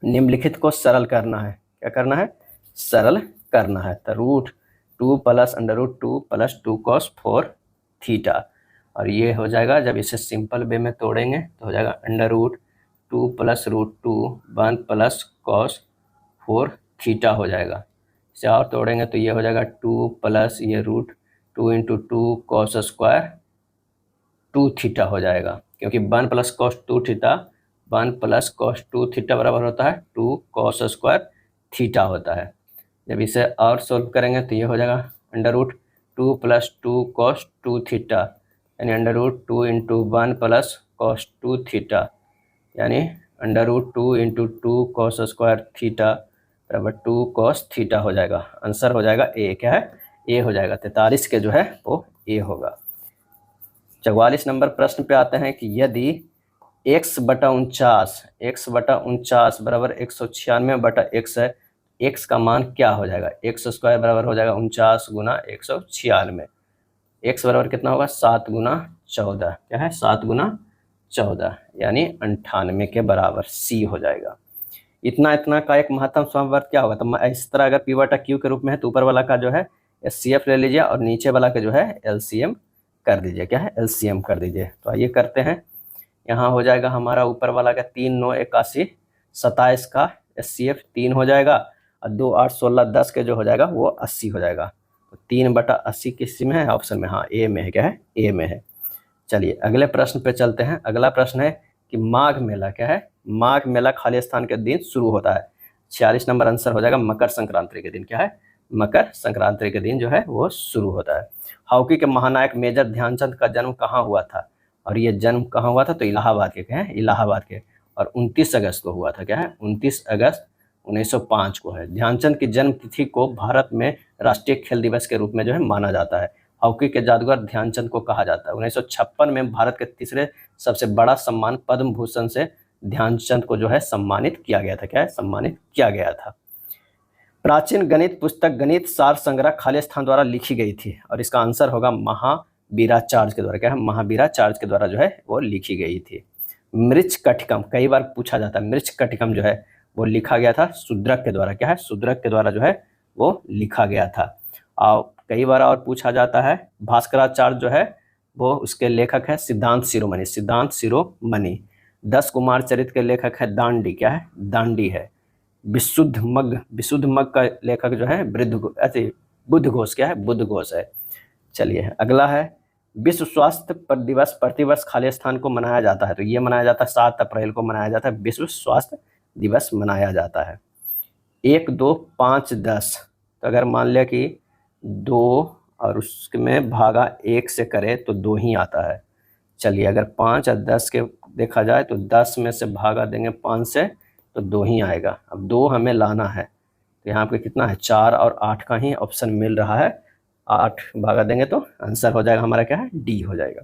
निम्नलिखित को सरल करना है। क्या करना है? सरल करना है। तो √2 + √2 + 2 cos 4 थीटा, और ये हो जाएगा, जब इसे सिंपल वे में तोड़ेंगे तो हो जाएगा √2 + √2 1 + cos 4 थीटा हो जाएगा। इसे और तोड़ेंगे तो ये हो जाएगा 2 + ये √2 × 2 cos स्क्वायर 2 थीटा हो जाएगा, क्योंकि 1 + cos 2 थीटा 1 + cos 2 थीटा बराबर होता है 2 cos स्क्वायर थीटा होता है। जब इसे और सोल्व करेंगे तो ये हो जाएगा √2 + 2 cos 2 थीटा, यानी √2 × 1 + cos 2 थीटा, यानी √2 × 2 cos स्क्वायर थीटा बराबर 2 cos थीटा हो जाएगा। आंसर हो जाएगा ए। क्या है? ए हो जाएगा। 43 के जो है वो ए होगा। 44 नंबर प्रश्न पे आते हैं कि यदि x/49 बराबर 196/x है, x का मान क्या हो जाएगा? x² बराबर हो जाएगा 49 × 196। x बराबर कितना होगा? 7 × 14। क्या है? 7 × 14, यानी 98 के बराबर। सी हो जाएगा। इतना का एक महत्तम समवर्त क्या होगा? तो इस तरह अगर P/Q के रूप में है तो ऊपर वाला का जो है HCF ले लीजिए और नीचे वाला का जो है LCM कर दीजिए। क्या है? LCM कर दीजिए। तो आइए करते हैं। यहाँ हो जाएगा हमारा ऊपर वाला का 3 9 81 27 का HCF 3 हो जाएगा, और 2 8 16 10 के जो हो जाएगा वो 80 हो जाएगा। तो 3/80 किस में है? ऑप्शन में, हाँ ए में है। क्या है? ए में है। चलिए अगले प्रश्न पे चलते हैं। अगला प्रश्न है कि माघ मेला क्या है? माघ मेला खाली स्थान के दिन शुरू होता है। 46 नंबर आंसर हो जाएगा मकर संक्रांति के दिन। क्या है? मकर संक्रांति के दिन जो है वो शुरू होता है। हॉकी के महानायक मेजर ध्यानचंद का जन्म कहाँ हुआ था? और ये जन्म कहाँ हुआ था, तो इलाहाबाद के, क्या है, इलाहाबाद के, और 29 अगस्त को हुआ था, क्या है, 29 अगस्त 1905 को है। ध्यानचंद की जन्म तिथि को भारत में राष्ट्रीय खेल दिवस के रूप में जो है माना जाता है। हॉकी के जादूगर ध्यानचंद को कहा जाता है। 1956 में भारत के तीसरे सबसे बड़ा सम्मान पद्म भूषण से ध्यानचंद को जो है सम्मानित किया गया था, क्या है, सम्मानित किया गया था। प्राचीन गणित पुस्तक गणित सार संग्रह खालिस्तान द्वारा लिखी गई थी, और इसका आंसर होगा महावीराचार्य के द्वारा, क्या है, महावीराचार्य के द्वारा जो है वो लिखी गई थी। मृच्छकटिकम कई बार पूछा जाता है, मृच्छकटिकम जो है वो लिखा गया था शूद्रक के द्वारा, क्या है, शूद्रक के द्वारा जो है वो लिखा गया था। और कई बार और पूछा जाता है, भास्कराचार्य जो है वो उसके लेखक है सिद्धांत शिरोमणि, सिद्धांत शिरोमणि। 10 कुमार चरित्र के लेखक है दांडी, क्या है, दांडी है। विशुद्ध मग का लेखक जो है बुद्ध घोष, क्या है, बुद्ध घोष है। चलिए अगला है, विश्व स्वास्थ्य दिवस प्रतिवर्ष खालिस्तान को मनाया जाता है, तो ये मनाया जाता है 7 अप्रैल को मनाया जाता है, विश्व स्वास्थ्य दिवस मनाया जाता है। 1, 2, 5, 10, तो अगर मान लिया कि 2 और उसमें भागा 1 से करे तो 2 ही आता है। चलिए अगर 5 और 10 के देखा जाए तो 10 में से भागा देंगे 5 से तो 2 ही आएगा। अब 2 हमें लाना है, तो यहाँ पे कितना है, 4 और 8 का ही ऑप्शन मिल रहा है। 8 भागा देंगे तो आंसर हो जाएगा हमारा, क्या है, डी हो जाएगा।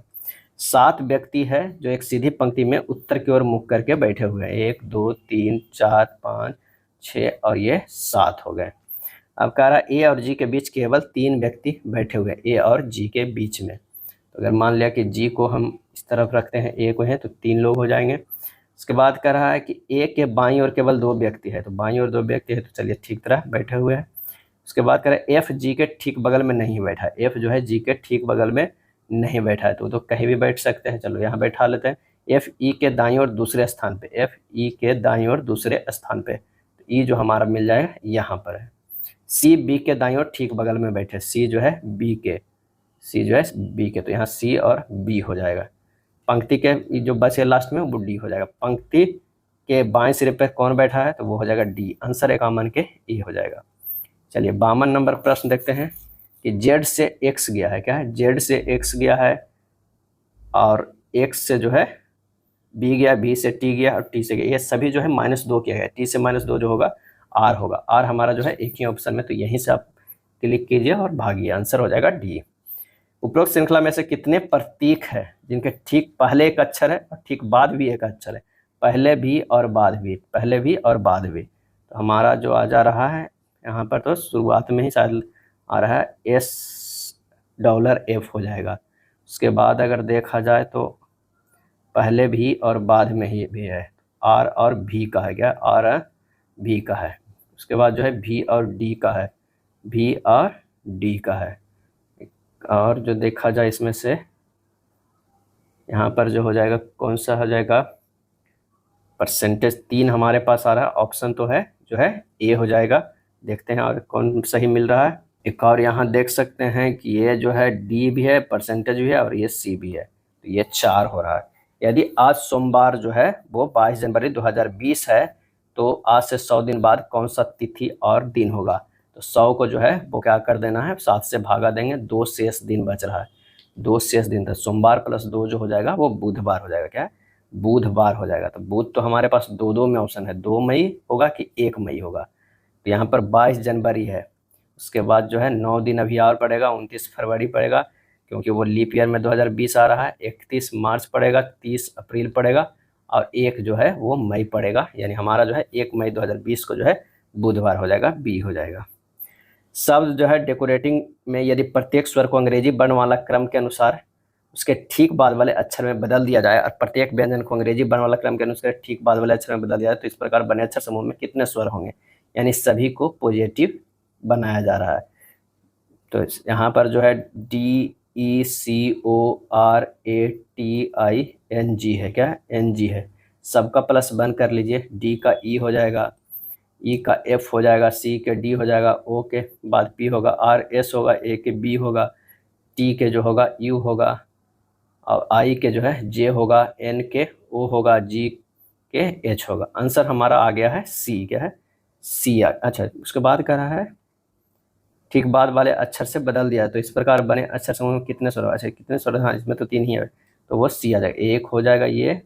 7 व्यक्ति है जो एक सीधी पंक्ति में उत्तर की ओर मुख करके बैठे हुए हैं। 1, 2, 3, 4, 5, 6 और ये 7 हो गए। अब कह रहा है ए और जी के बीच केवल 3 व्यक्ति बैठे हुए हैं, ए और जी के बीच में। तो अगर मान लिया कि जी को हम इस तरफ रखते हैं, ए को है, तो 3 लोग हो जाएंगे। उसके बाद कह रहा है कि ए के बाईं ओर केवल 2 व्यक्ति है, तो बाईं ओर 2 व्यक्ति है, तो चलिए ठीक तरह बैठे हुए हैं। उसके बाद कह रहा है एफ जी के ठीक बगल में नहीं बैठा है, एफ जो है जी के ठीक बगल में नहीं बैठा है, तो कहीं भी बैठ सकते हैं, चलो यहाँ बैठा लेते हैं। एफ ई के दाईं ओर दूसरे स्थान पे, एफ ई के दाईं ओर दूसरे स्थान पे, तो ई जो हमारा मिल जाएगा यहाँ पर है। सी बी के दाईं ओर ठीक बगल में बैठे, सी जो है बी के, सी जो है बी के, तो यहाँ सी और बी हो जाएगा। पंक्ति के जो बचे लास्ट में वो डी हो जाएगा। पंक्ति के बाएं सिरे पर कौन बैठा है, तो वो हो जाएगा डी, आंसर एक मान के ई हो जाएगा। चलिए 52 नंबर प्रश्न देखते हैं कि जेड से एक्स गया है, क्या है, जेड से एक्स गया है, और एक्स से जो है बी गया, बी से टी गया और टी से गया, ये सभी जो है -2 किया गया। टी से -2 जो होगा आर होगा, आर हमारा जो है एक ही ऑप्शन में, तो यहीं से आप क्लिक कीजिए और भागिए, आंसर हो जाएगा डी। उपरोक्त श्रृंखला में से कितने प्रतीक है जिनके ठीक पहले एक अक्षर है और ठीक बाद भी एक अक्षर है, पहले भी और बाद भी, पहले भी और बाद भी। तो हमारा जो आ जा रहा है यहाँ पर, तो शुरुआत में ही शायद आ रहा है $F हो जाएगा। उसके बाद अगर देखा जाए तो पहले भी और बाद में ही भी है, आर और भी का है, क्या, आर भी का है। उसके बाद जो है भी और डी का है, भी और डी का है। और जो देखा जाए इसमें से यहाँ पर जो हो जाएगा, कौन सा हो जाएगा, परसेंटेज 3 हमारे पास आ रहा है, ऑप्शन तो है जो है ए हो जाएगा। देखते हैं और कौन सही मिल रहा है। एक और यहाँ देख सकते हैं कि ये जो है डी भी है, परसेंटेज भी है, और ये सी भी है, तो ये 4 हो रहा है। यदि आज सोमवार जो है वो 22 जनवरी 2020 है, तो आज से 100 दिन बाद कौन सा तिथि और दिन होगा, तो 100 को जो है वो क्या कर देना है, 7 से भागा देंगे, 2 शेष दिन बच रहा है, 2 शेष दिन, तो सोमवार प्लस 2 जो हो जाएगा वो बुधवार हो जाएगा, क्या है, बुधवार हो जाएगा। तो बुध तो हमारे पास 2 में ऑप्शन है, 2 मई होगा कि 1 मई होगा, तो यहाँ पर 22 जनवरी है। उसके बाद जो है 9 दिन अभी और पड़ेगा, 29 फरवरी पड़ेगा क्योंकि वो लीप ईयर में 2020 आ रहा है, 31 मार्च पड़ेगा, 30 अप्रैल पड़ेगा, और 1 जो है वो मई पड़ेगा, यानी हमारा जो है 1 मई 2020 को जो है बुधवार हो जाएगा, बी हो जाएगा। शब्द जो है डेकोरेटिंग में यदि प्रत्येक स्वर को अंग्रेजी वर्णमाला क्रम के अनुसार उसके ठीक बाद वाले अक्षर में बदल दिया जाए, और प्रत्येक व्यंजन को अंग्रेजी वर्णमाला क्रम के अनुसार ठीक बाद वाले अक्षर में बदल दिया जाए, तो इस प्रकार बने अक्षर समूह में कितने स्वर होंगे, यानी सभी को पॉजिटिव बनाया जा रहा है। तो यहाँ पर जो है DECORATING है, क्या NG है, सबका प्लस 1 कर लीजिए, डी का ई हो जाएगा, ई का एफ हो जाएगा, सी के डी हो जाएगा, ओ के बाद पी होगा, आर एस होगा, ए के बी होगा, टी के जो होगा यू होगा, और आई के जो है जे होगा, एन के ओ होगा, जी के एच होगा। आंसर हमारा आ गया है सी, क्या है, सी। अच्छा, उसके बाद कह रहा है ठीक बाद वाले अक्षर से बदल दिया, तो इस प्रकार बने अक्षर समूह में कितने स्वर, अच्छा कितने स्वर, हाँ इसमें तो 3 ही है, तो वो सी आ जाएगा। एक हो जाएगा ये,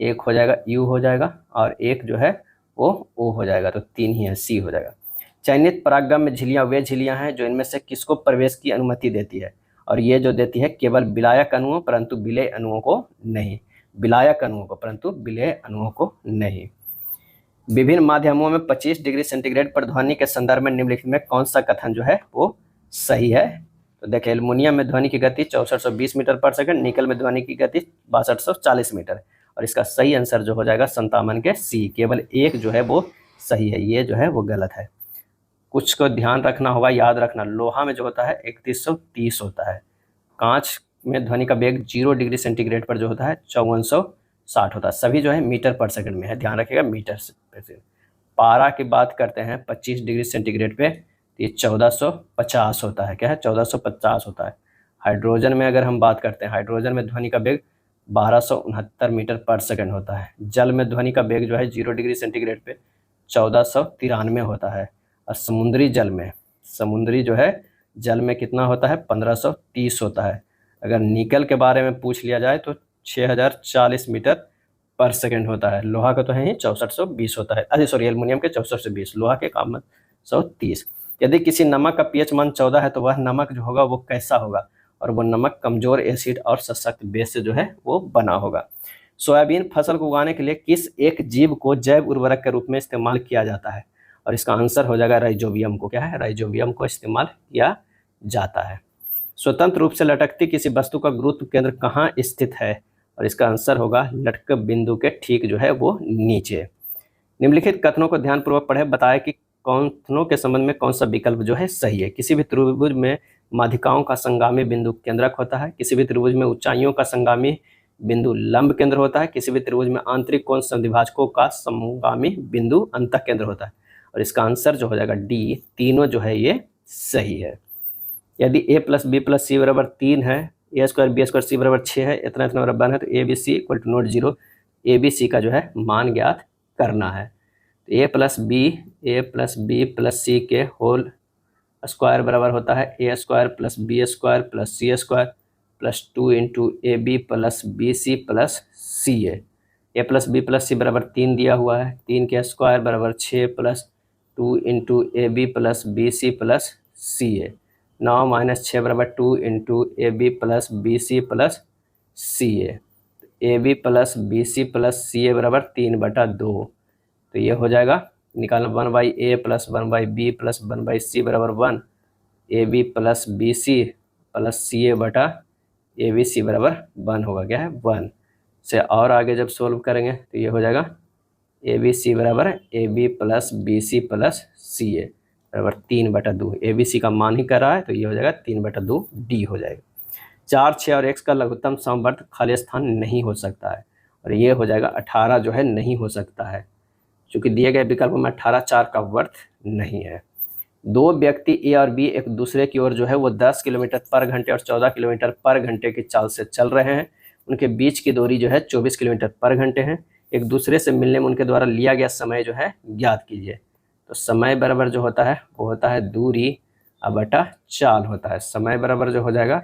एक हो जाएगा यू हो जाएगा, और एक जो है वो ओ हो जाएगा, तो 3 ही है, सी हो जाएगा। चयनित परागगम में झिल्लियाँ वे झिल्लियाँ हैं जो इनमें से किसको प्रवेश की अनुमति देती है, और ये जो देती है केवल विलायक अणुओं परंतु विलेय अणुओं को नहीं, विलायक अणुओं को परंतु विलेय अणुओं को नहीं। विभिन्न माध्यमों में 25 डिग्री सेंटीग्रेड पर ध्वनि के संदर्भ में निम्नलिखित में कौन सा कथन जो है वो सही है। तो देखिए, एल्युमिनियम में ध्वनि की गति 6420 मीटर पर सेकंड, निकल में ध्वनि की गति 6240 मीटर, और इसका सही आंसर जो हो जाएगा 57 के सी। केवल एक जो है वो सही है, ये जो है वो गलत है। कुछ को ध्यान रखना होगा, याद रखना, लोहा में जो होता है 3130 होता है, कांच में ध्वनि का वेग 0 डिग्री सेंटीग्रेड पर जो होता है 5460 होता है। सभी जो है मीटर पर सेकंड में है, ध्यान रखिएगा मीटर से। पारा की बात करते हैं 25 डिग्री सेंटीग्रेड पे, तो ये 1450 होता है। क्या है? 1450 होता है। हाइड्रोजन में अगर हम बात करते हैं, हाइड्रोजन में ध्वनि का वेग 1269 मीटर पर सेकंड होता है। जल में ध्वनि का वेग जो है 0 डिग्री सेंटीग्रेड पे 1493 होता है। और समुद्री जल में, समुद्री जो है जल में कितना होता है? 1530 होता है। अगर निकल के बारे में पूछ लिया जाए तो 6040 मीटर पर सेकंड होता है। लोहा का तो है ही 6420 होता है, अरे सॉरी, एल्युमिनियम के 6420, लोहा के 130। यदि किसी नमक का पीएच मान 14 है तो वह नमक जो होगा वो कैसा होगा, और वो नमक कमजोर एसिड और सशक्त बेस से जो है वो बना होगा। सोयाबीन फसल को उगाने के लिए किस एक जीव को जैव उर्वरक के रूप में इस्तेमाल किया जाता है, और इसका आंसर हो जाएगा राइजोबियम को। क्या है? राइजोबियम को इस्तेमाल किया जाता है। स्वतंत्र रूप से लटकती किसी वस्तु का गुरुत्व केंद्र कहाँ स्थित है, और इसका आंसर होगा लटक बिंदु के ठीक जो है वो नीचे। निम्नलिखित कथनों को ध्यानपूर्वक पढ़े, बताएं कि कथनों के संबंध में कौन सा विकल्प जो है सही है। किसी भी त्रिभुज में माध्यिकाओं का संगामी बिंदु केंद्रक होता है। किसी भी त्रिभुज में ऊंचाइयों का संगामी बिंदु लंब केंद्र होता है। किसी भी त्रिभुज में आंतरिक कोण संधिभाजकों का संगामी बिंदु अंतः केंद्र होता है, और इसका आंसर जो हो जाएगा डी, तीनों जो है ये सही है। यदि a plus B plus C बराबर 3 है, A square B square C बराबर 6 है, इतना इतना बराबर 1 है, तो A B C equal to not 0, A B C का जो है मान ज्ञात करना है। तो A plus B plus C के होल स्क्वायर बराबर होता है A square plus B square plus C square plus 2 into A B plus B C plus C A plus B plus C बराबर 3 दिया हुआ है, 3 के स्क्वायर बराबर 6 plus 2 into A B plus B C plus C A, 9 minus 6 बराबर 2 into A B plus B C plus C A B plus B C plus C A बराबर 3/2, तो ये हो जाएगा निकालना 1/a plus 1/b plus 1/c बराबर 1, A B plus B C plus C A बटा ए बी सी बराबर 1 होगा। क्या है? 1 से और आगे जब सोल्व करेंगे तो ये हो जाएगा ए बी सी बराबर A B plus B C plus C A बराबर 3/2, ए बी सी का मान ही कर रहा है, तो ये हो जाएगा 3/2 डी हो जाएगा। 4, 6 और x का लघुत्तम समवर्त खाली स्थान नहीं हो सकता है, और ये हो जाएगा 18 जो है नहीं हो सकता है, क्योंकि दिए गए विकल्प में 18, 4 का वर्थ नहीं है। दो व्यक्ति ए और बी एक दूसरे की ओर जो है वो 10 किलोमीटर पर घंटे और 14 किलोमीटर पर घंटे की चाल से चल रहे हैं। उनके बीच की दूरी जो है 24 किलोमीटर पर घंटे है। एक दूसरे से मिलने में उनके द्वारा लिया गया समय जो है ज्ञात कीजिए। तो समय बराबर जो होता है वो होता है दूरी बटा चाल होता है। समय बराबर जो हो जाएगा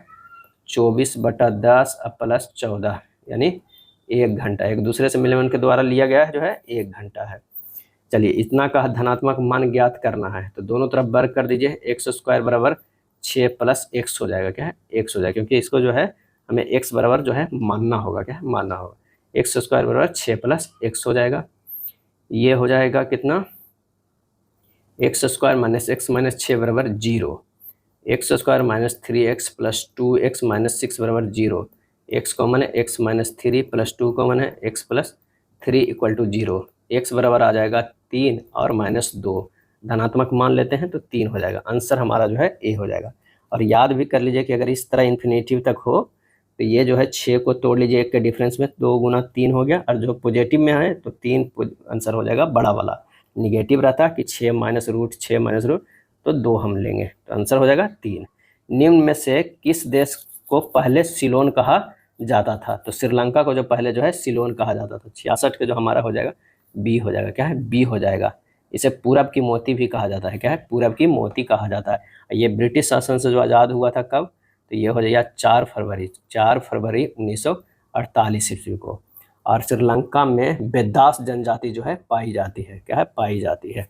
24/10 प्लस 14 यानी 1 घंटा। एक दूसरे से मिलने में उनके द्वारा लिया गया है जो है 1 घंटा है। चलिए, इतना का धनात्मक मान ज्ञात करना है, तो दोनों तरफ वर्ग कर दीजिए। x स्क्वायर बराबर 6 प्लस x हो जाएगा। क्या है? x हो जाएगा, क्योंकि इसको जो है हमें x बराबर जो है मानना होगा। क्या है? मानना होगा। x स्क्वायर बराबर 6 प्लस x हो जाएगा। ये हो जाएगा कितना? x square minus x minus 6 बराबर 0, x square minus 3x plus 2x minus 6 बराबर 0, x कॉमन है, x माइनस 3 प्लस 2 कॉमन है, x plus 3 equal to 0। x बराबर आ जाएगा 3 और -2, धनात्मक मान लेते हैं तो 3 हो जाएगा। आंसर हमारा जो है ए हो जाएगा। और याद भी कर लीजिए कि अगर इस तरह इन्फिनेटिव तक हो तो ये जो है 6 को तोड़ लीजिए 1 के डिफरेंस में, 2 गुना 3 हो गया, और जो पॉजिटिव में है तो 3 आंसर हो जाएगा बड़ा वाला। निगेटिव रहता कि 6 माइनस रूट तो 2 हम लेंगे, तो आंसर हो जाएगा 3। निम्न में से किस देश को पहले सिलोन कहा जाता था? तो श्रीलंका को जो पहले जो है सिलोन कहा जाता था। 66 के जो हमारा हो जाएगा बी हो जाएगा। क्या है? बी हो जाएगा। इसे पूरब की मोती भी कहा जाता है। क्या है? पूरब की मोती कहा जाता है। ये ब्रिटिश शासन से जो आज़ाद हुआ था कब? तो ये हो जाएगा 4 फरवरी 1948 48 ईस्वी को। और श्रीलंका में बेदास जनजाति जो है पाई जाती है, क्या है, पाई जाती है।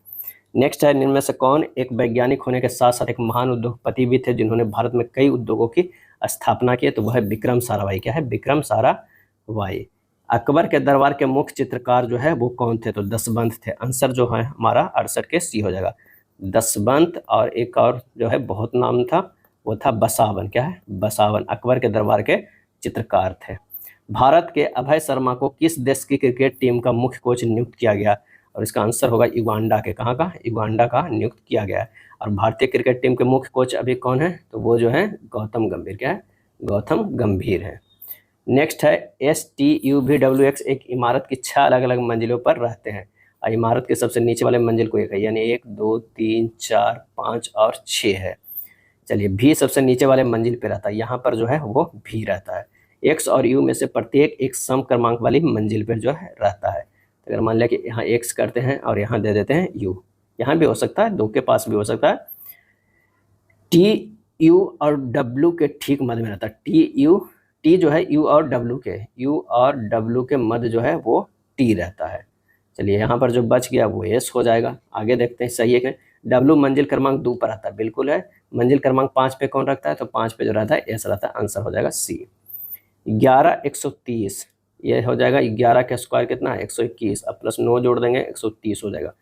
नेक्स्ट है, निम्न में से कौन एक वैज्ञानिक होने के साथ साथ एक महान उद्योगपति भी थे जिन्होंने भारत में कई उद्योगों की स्थापना की? तो वह है विक्रम साराभाई। क्या है, विक्रम साराभाई। अकबर के दरबार के मुख्य चित्रकार जो है वो कौन थे? तो दसबंध थे। आंसर जो है हमारा 68 के सी हो जाएगा, दसबंध। और एक और जो है बहुत नाम था, वो था बसावन। क्या है, बसावन अकबर के दरबार के चित्रकार थे। भारत के अभय शर्मा को किस देश की क्रिकेट टीम का मुख्य कोच नियुक्त किया गया? और इसका आंसर होगा युगांडा के। कहाँ का? युगांडा का नियुक्त किया गया है। और भारतीय क्रिकेट टीम के मुख्य कोच अभी कौन है? तो वो जो है गौतम गंभीर। क्या है, गौतम गंभीर है। नेक्स्ट है, STUVWX एक इमारत की 6 अलग अलग मंजिलों पर रहते हैं। और इमारत के सबसे नीचे वाले मंजिल को एक है, यानी 1 2 3 4 5 और 6 है। चलिए, भी सबसे नीचे वाले मंजिल पे रहता है, यहाँ पर जो है वो भी रहता है। X और U में से प्रत्येक एक सम क्रमांक वाली मंजिल पर जो है रहता है। तो अगर मान लिया कि यहाँ X करते हैं और यहाँ दे देते हैं U, यहाँ भी हो सकता है, 2 के पास भी हो सकता है। T U और W के ठीक मध्य में रहता है। T जो है U और W के मध्य जो है वो T रहता है। चलिए, यहाँ पर जो बच गया वो S हो जाएगा। आगे देखते हैं, सही है कि W मंजिल क्रमांक 2 पर आता है, बिल्कुल है। मंजिल क्रमांक 5 पे कौन रखता है? तो 5 पे जो रहता है S रहता है। आंसर हो जाएगा C। 11 130 ये हो जाएगा, 11 का स्क्वायर कितना है? 121। अब प्लस 9 जोड़ देंगे, 130 हो जाएगा।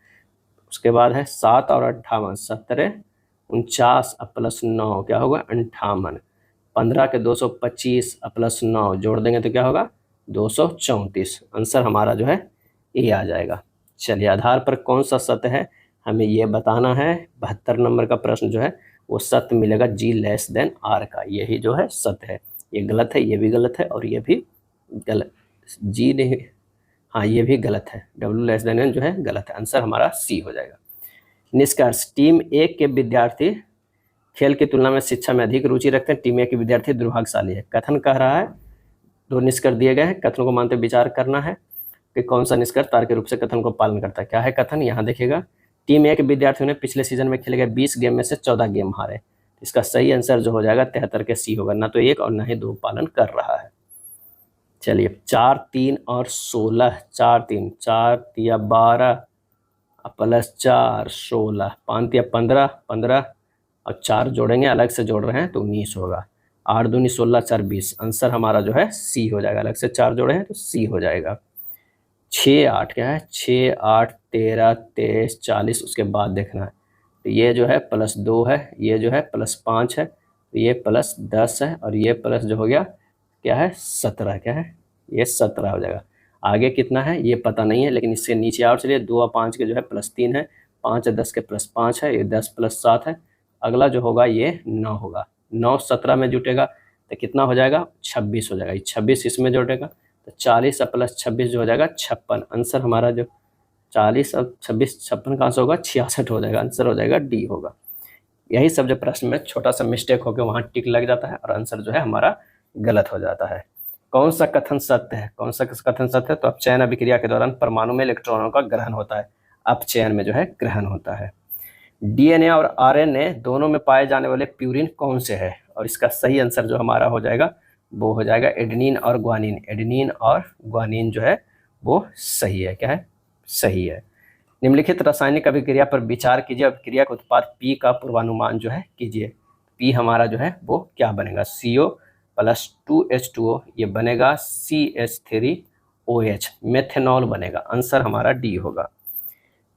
उसके बाद है 7 और 58 17 49 अब प्लस 9 क्या होगा? 58। 15 के 225 अब प्लस 9 जोड़ देंगे तो क्या होगा? 234। आंसर हमारा जो है ये आ जाएगा। चलिए, आधार पर कौन सा सत्य है हमें ये बताना है। 72 नंबर का प्रश्न जो है वो सत्य मिलेगा G<R का, यही जो है सत्य है। ये गलत है, ये भी गलत है और ये भी गलत, G नहीं, हाँ ये भी गलत है, W<N जो है गलत है। आंसर हमारा C हो जाएगा। निष्कर्ष, टीम ए के विद्यार्थी खेल की तुलना में शिक्षा में अधिक रुचि रखते हैं। टीम ए के विद्यार्थी दुर्भाग्यशाली है। कथन कह रहा है, 2 निष्कर्ष दिए गए हैं, कथनों को मानते विचार करना है कि कौन सा निष्कर्ष तार्किक रूप से कथन को पालन करता है। क्या है कथन? यहाँ देखिएगा, टीम ए के विद्यार्थियों ने पिछले सीजन में खेले गए 20 गेम में से 14 गेम हारे। इसका सही आंसर जो हो जाएगा 73 के C होगा, ना तो 1 और ना ही 2 पालन कर रहा है। चलिए, 4 3 और 16, 4 3 4 या 12 प्लस 4 16, 5 या 15 15 और 4 जोड़ेंगे, अलग से जोड़ रहे हैं तो 19 होगा। 8 दूनी 16 4 20। आंसर हमारा जो है C हो जाएगा। अलग से 4 जोड़े हैं तो C हो जाएगा। 6 8 क्या है? 6 8 13 23 40। उसके बाद देखना है, तो ये जो है प्लस 2 है, ये जो है प्लस 5 है, तो ये प्लस 10 है और ये प्लस जो हो गया क्या है? 17। क्या है? ये 17 हो जाएगा। आगे कितना है ये पता नहीं है, लेकिन इससे नीचे और चलिए, 2 और 5 के जो है प्लस 3 है, 5 और 10 के प्लस 5 है, ये 10 प्लस 7 है। अगला जो होगा ये 9 होगा। 9 17 में जुटेगा तो कितना हो जाएगा? 26 हो जाएगा। 26 इसमें जुटेगा तो 40 और प्लस 26 जो हो जाएगा 56। आंसर हमारा जो 40 और 26 56 का आंसर होगा 66 हो जाएगा। आंसर हो जाएगा D होगा। यही सब जो प्रश्न में छोटा सा मिस्टेक होकर वहाँ टिक लग जाता है और आंसर जो है हमारा गलत हो जाता है। कौन सा कथन सत्य है? कौन सा कथन सत्य है? तो अपचयन अभिक्रिया के दौरान परमाणु में इलेक्ट्रॉनों का ग्रहण होता है। अपचयन में जो है ग्रहण होता है। DNA और RNA दोनों में पाए जाने वाले प्यूरिन कौन से है? और इसका सही आंसर जो हमारा हो जाएगा वो हो जाएगा एडेनिन और ग्वानिन। एडेनिन और ग्वानिन जो है वो सही है। क्या है? सही है। निम्नलिखित रासायनिक अभिक्रिया पर विचार कीजिए। अभिक्रिया का उत्पाद P का पूर्वानुमान जो है कीजिए। P हमारा जो है वो क्या बनेगा? CO प्लस 2H2O, ये बनेगा CH3OH, मेथेनॉल बनेगा। आंसर हमारा D होगा।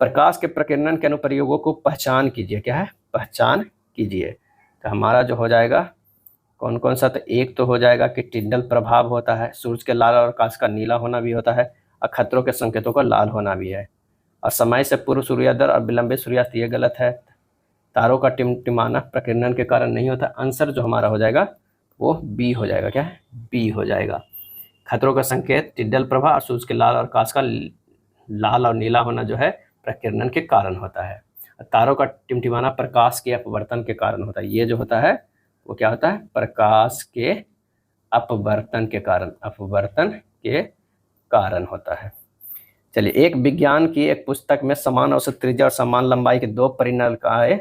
प्रकाश के प्रकीर्णन के अनुप्रयोगों को पहचान कीजिए। क्या है? पहचान कीजिए। तो हमारा जो हो जाएगा कौन कौन सा? तो एक तो हो जाएगा कि टिंडल प्रभाव होता है, सूरज के लाल और आकाश का नीला होना भी होता है, और खतरों के संकेतों का लाल होना भी है, और समय से पूर्व सूर्योदय और विलंबित सूर्यास्त ये गलत है। तारों का टिमटिमाना प्रकीर्णन के कारण नहीं होता। आंसर जो हमारा हो जाएगा वो B हो जाएगा। क्या है? B हो जाएगा। खतरों का संकेत, टिंडल प्रभाव और सूरज के लाल और आकाश का लाल और नीला होना जो है प्रकीर्णन के कारण होता है। तारों का टिमटिमाना प्रकाश के अपवर्तन के कारण होता है। ये जो होता है वो क्या होता है? प्रकाश के अपवर्तन के कारण, अपवर्तन के कारण होता है। चलिए, एक विज्ञान की एक पुस्तक में समान औसत त्रिज्या और समान लंबाई के 2 परिनलिकाएं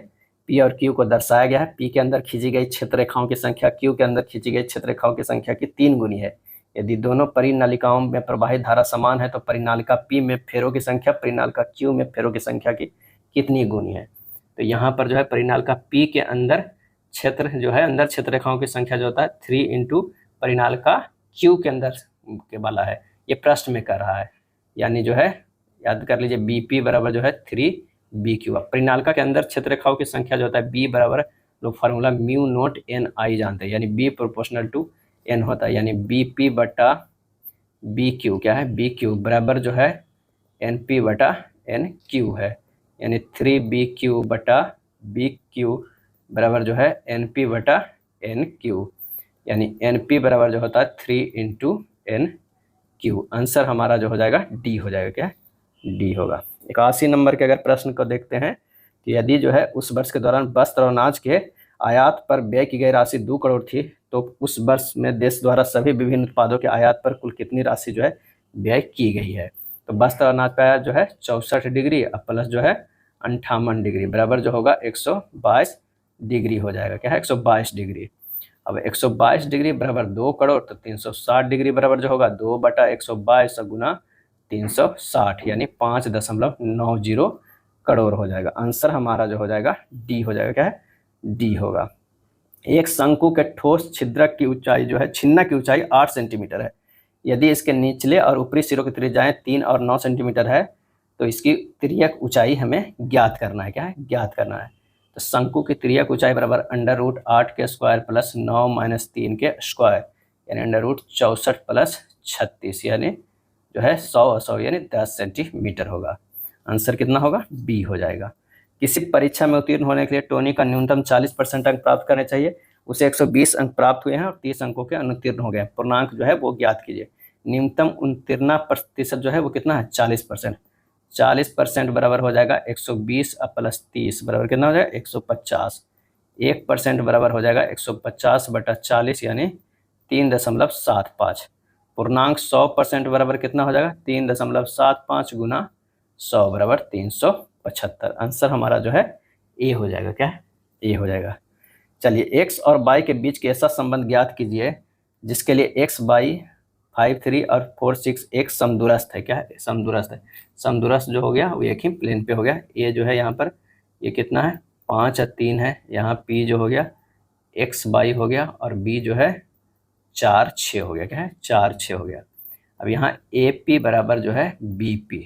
P और Q को दर्शाया गया है। P के अंदर खींची गई क्षेत्र रेखाओं की संख्या Q के अंदर खींची गई क्षेत्र रेखाओं की संख्या की 3 गुनी है। यदि दोनों परिनालिकाओं में प्रवाहित धारा समान है तो परिनालिका P में फेरों की संख्या परिनालिका Q में फेरों की संख्या की कितनी गुनी है। तो यहाँ पर जो है परिनालिका P के अंदर क्षेत्र जो है, अंदर क्षेत्र रेखाओं की संख्या जो होता है 3 इंटू परिनालिका Q के अंदर के वाला है, ये प्रश्न में कर रहा है। यानी जो है याद कर लीजिए BP बराबर जो है 3BQ। परिनालिका के अंदर क्षेत्र रेखाओं की संख्या जो होता है B बराबर, लोग फार्मूला म्यू नोट NI जानते हैं, यानी B प्रोपोर्शनल टू N होता है, यानी BP बटा BQ क्या है, BQ बराबर जो है NP बटा NQ है, यानी 3BQ बटा BQ बराबर जो है NP बटा NQ, यानी NP बराबर जो होता है 3 इंटू NQ। आंसर हमारा जो हो जाएगा D हो जाएगा, क्या D होगा। 81 नंबर के अगर प्रश्न को देखते हैं कि यदि जो है उस वर्ष के दौरान वस्त्र और अनाज के आयात पर व्यय की गई राशि 2 करोड़ थी तो उस वर्ष में देश द्वारा सभी विभिन्न उत्पादों के आयात पर कुल कितनी राशि जो है व्यय की गई है। तो वस्त्र और अनाज का आयात जो है 64 डिग्री और प्लस जो है 58 डिग्री बराबर जो होगा 122 डिग्री हो जाएगा, क्या है 122 डिग्री। अब 122 डिग्री बराबर 2 करोड़, तो 360 डिग्री बराबर जो होगा 2 बटा 122 गुना 360, यानी 5.90 करोड़ हो जाएगा। आंसर हमारा जो हो जाएगा D हो जाएगा, क्या है D होगा। एक शंकु के ठोस छिद्रक की ऊंचाई जो है, छिन्नक की ऊंचाई 8 सेंटीमीटर है। यदि इसके निचले और ऊपरी सिरों की त्रिज्याएं 3 और 9 सेंटीमीटर है तो इसकी तिर्यक ऊंचाई हमें ज्ञात करना है, क्या है ज्ञात करना है। तो शंकु की तिर्यक ऊंचाई बराबर √8 के स्क्वायर प्लस 9 माइनस 3 के स्क्वायर, यानी √64 प्लस 36, यानी जो है 100 यानी 10 सेंटीमीटर होगा। आंसर कितना होगा B हो जाएगा। किसी परीक्षा में उत्तीर्ण होने के लिए टोनी का न्यूनतम 40% अंक प्राप्त करने चाहिए, उसे 120 अंक प्राप्त हुए हैं और 30 अंकों के अनुत्तीर्ण हो गए। पूर्णांक जो है वो ज्ञात कीजिए। न्यूनतम उत्तीर्ण प्रतिशत जो है वो कितना है 40%। 40% बराबर हो जाएगा 120 प्लस 30 बराबर कितना हो जाएगा 150। 1% बराबर हो जाएगा 150 बटा 40 यानी 3.75। पूर्णांक 100% बराबर कितना हो जाएगा 3.75 गुना 100 बराबर 375। आंसर हमारा जो है A हो जाएगा, क्या है A हो जाएगा। चलिए x और y के बीच के ऐसा संबंध ज्ञात कीजिए जिसके लिए x, y 5, 3 और 4, 6 एक समदूरस्थ है, क्या है समदूरस्थ है। समदूरस्थ जो हो गया वो एक ही प्लेन पे हो गया। A जो है यहाँ पर ये कितना है 5 और 3 है, यहाँ P जो हो गया x, y हो गया और B जो है 4, 6 हो गया, क्या है 4, 6 हो गया। अब यहाँ AP बराबर जो है BP,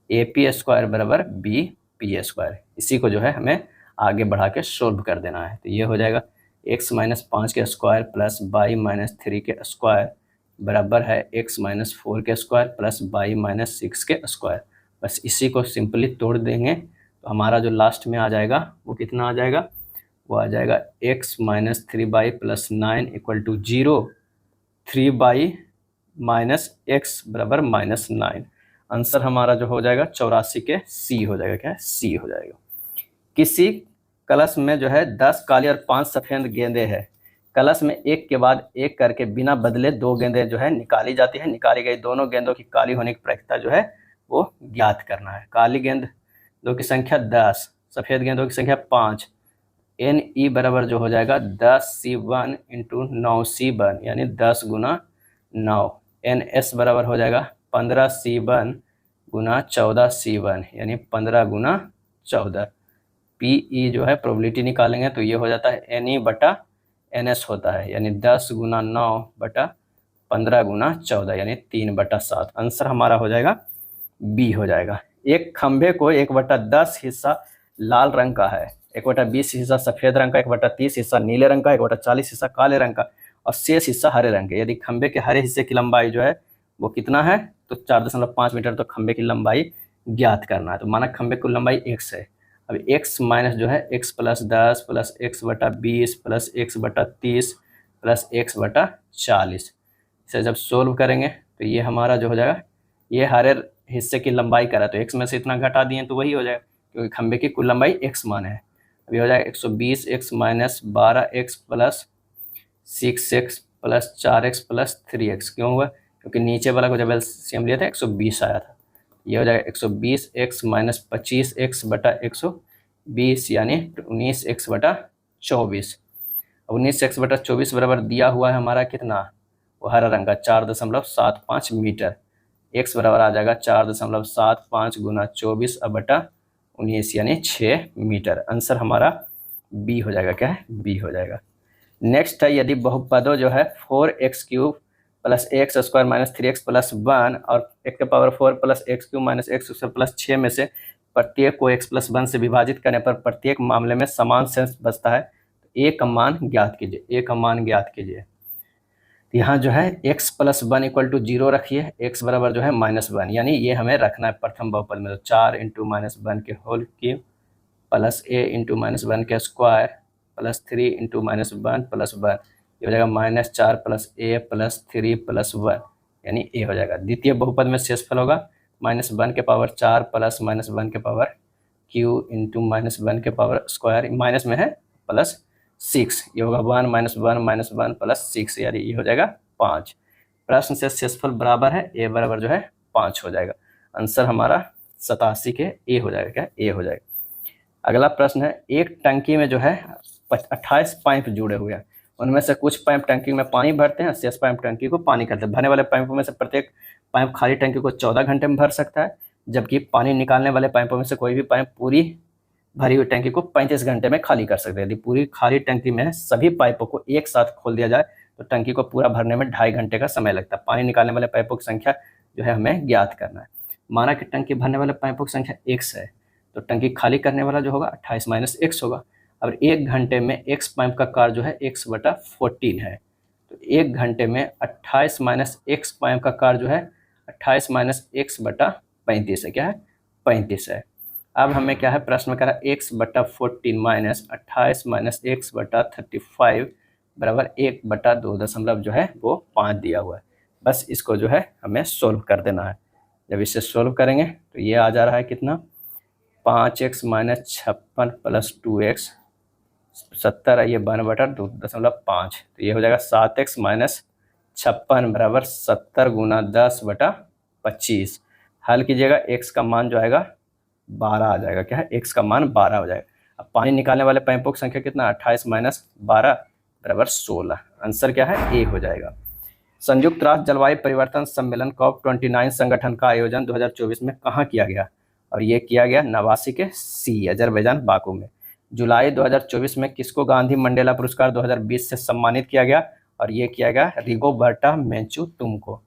AP स्क्वायर बराबर BP स्क्वायर, इसी को जो है हमें आगे बढ़ा के सोल्व कर देना है। तो ये हो जाएगा x - 5 के स्क्वायर प्लस y - 3 के स्क्वायर बराबर है x - 4 के स्क्वायर प्लस y - 6 के स्क्वायर। बस इसी को सिंपली तोड़ देंगे तो हमारा जो लास्ट में आ जाएगा वो कितना आ जाएगा, वो आ जाएगा x - 3y plus 9 equal to 0, 3y minus x बराबर -9। आंसर हमारा जो हो जाएगा 84 के C हो जाएगा, क्या है C हो जाएगा। किसी कलश में जो है 10 काली और 5 सफेद गेंदें हैं। कलश में एक के बाद एक करके बिना बदले 2 गेंदें जो है निकाली जाती है। निकाली गई दोनों गेंदों की काली होने की प्रायिकता जो है वो ज्ञात करना है। काली गेंदों की संख्या 10, सफेद गेंदों की संख्या 5। NE बराबर जो हो जाएगा 10C1 इंटू 9C1 यानी 10 गुना 9। NS बराबर हो जाएगा 15C1 गुना 14C1 यानी 15 गुना 14। PE जो है प्रोबेबिलिटी निकालेंगे तो ये हो जाता है NE बटा NS होता है, यानी 10 गुना 9 बटा 15 गुना 14 यानी 3/7। आंसर हमारा हो जाएगा B हो जाएगा। एक खंभे को 1/10 हिस्सा लाल रंग का है, 1/20 हिस्सा सफेद रंग का, 1/30 हिस्सा नीले रंग का, 1/40 हिस्सा काले रंग का और शेष हिस्सा हरे रंग का। यदि खंभे के हरे हिस्से की लंबाई जो है वो कितना है तो 4.5 मीटर, तो खंभे की लंबाई ज्ञात करना है। तो माना खंभे की लंबाई x है। अब x माइनस जो है x + 10 plus x/20 plus x/30 plus x/40, इसे जब सोल्व करेंगे तो ये हमारा जो हो जाएगा, ये हरे हिस्से की लंबाई का है तो x में से इतना घटा दिए तो वही हो जाएगा क्योंकि खंभे की कुल लंबाई x मान है। अभी हो जाएगा 120 x minus 12x plus 6x plus 4x plus 3x। क्यों हुआ, क्योंकि नीचे वाला को जब एलसीएम लिया था 120 आया था। ये हो जाएगा 120 x माइनस 25x बटा 120 यानी 19x बटा 24। 19x बटा 24 बराबर दिया हुआ है हमारा कितना वो हरा रंग का 4.75 मीटर। x बराबर आ जाएगा 4.75 गुना 24/19 यानी 6 मीटर। आंसर हमारा बी हो जाएगा। क्या है? बी हो जाएगा। नेक्स्ट है, यदि बहुपदों जो है 4x³ plus x square minus 3x plus 1 और x के power 4 plus x³ minus x square plus 6 में से प्रत्येक को x प्लस 1 से विभाजित करने पर प्रत्येक मामले में समान शेष बचता है, तो a का मान ज्ञात कीजिए। a का मान ज्ञात कीजिए। तो यहाँ जो है x प्लस 1 इक्वल टू 0 रखिए, x बराबर जो है -1, यानी ये हमें रखना है प्रथम बहुपद में। तो 4 × -1 के होल क्यूब प्लस a × -1 के स्क्वायर प्लस 3 × -1 प्लस 1, ये हो जाएगा -4 प्लस a प्लस 3 प्लस 1 यानी a हो जाएगा। द्वितीय बहुपद में शेषफल होगा -1 के पावर 4 प्लस -1 के पावर q × -1 के पावर स्क्वायर, माइनस में है प्लस 6, ये होगा 1 -1 -1 प्लस 6 यानी ये हो जाएगा 5। प्रश्न से शेषफल बराबर है, a बराबर जो है 5 हो जाएगा। आंसर हमारा 87 के a हो जाएगा। क्या? a हो जाएगा। अगला प्रश्न है, एक टंकी में जो है 28 पाइप जुड़े हुए हैं, उनमें से कुछ पाइप टंकी में पानी भरते हैं, शेष पाइप टंकी को पानी करते हैं। भरने वाले पाइपों में से प्रत्येक पाइप खाली टंकी को 14 घंटे में भर सकता है, जबकि पानी निकालने वाले पाइपों में से कोई भी पाइप पूरी भरी हुई टंकी को 35 घंटे में खाली कर सकते हैं। यदि पूरी खाली टंकी में सभी पाइपों को एक साथ खोल दिया जाए तो टंकी को पूरा भरने में 2.5 घंटे का समय लगता है। पानी निकालने वाले पाइपों की संख्या जो है हमें ज्ञात करना है। माना कि टंकी भरने वाले पाइपों की संख्या x है, तो टंकी खाली करने वाला जो होगा 28 माइनस x होगा। अब 1 घंटे में x पाइप का कार्य जो है x/14 है, तो 1 घंटे में 28 माइनस x पाइप का कार्य जो है 28 माइनस x/35 है। क्या है? 35 है। अब हमें क्या है, प्रश्न में कह रहा है x/14 माइनस 28 माइनस x/35 बराबर 1/2 दशमलव जो है वो 5 दिया हुआ है। बस इसको जो है हमें सोल्व कर देना है। जब इसे सोल्व करेंगे तो ये आ जा रहा है कितना, 5x माइनस 56 प्लस 2x 70 है, ये 52.5, तो ये हो जाएगा 7x माइनस 56 बराबर 70 गुना 10/25। हल कीजिएगा, x का मान जो आएगा 12 आ जाएगा। क्या है? x का मान 12 हो जाएगा। अब पानी निकालने वाले पाइपों की संख्या कितना, 28 माइनस 12 बराबर 16। आंसर क्या है? ए हो जाएगा। संयुक्त राष्ट्र जलवायु परिवर्तन सम्मेलन COP29 संगठन का आयोजन 2024 में कहाँ किया गया? और ये किया गया नवासी के सी अजरबैजान बाकू में। जुलाई 2024 में किसको गांधी मंडेला पुरस्कार 2020 से सम्मानित किया गया? और ये किया गया रिगोबर्टा मेंचू को।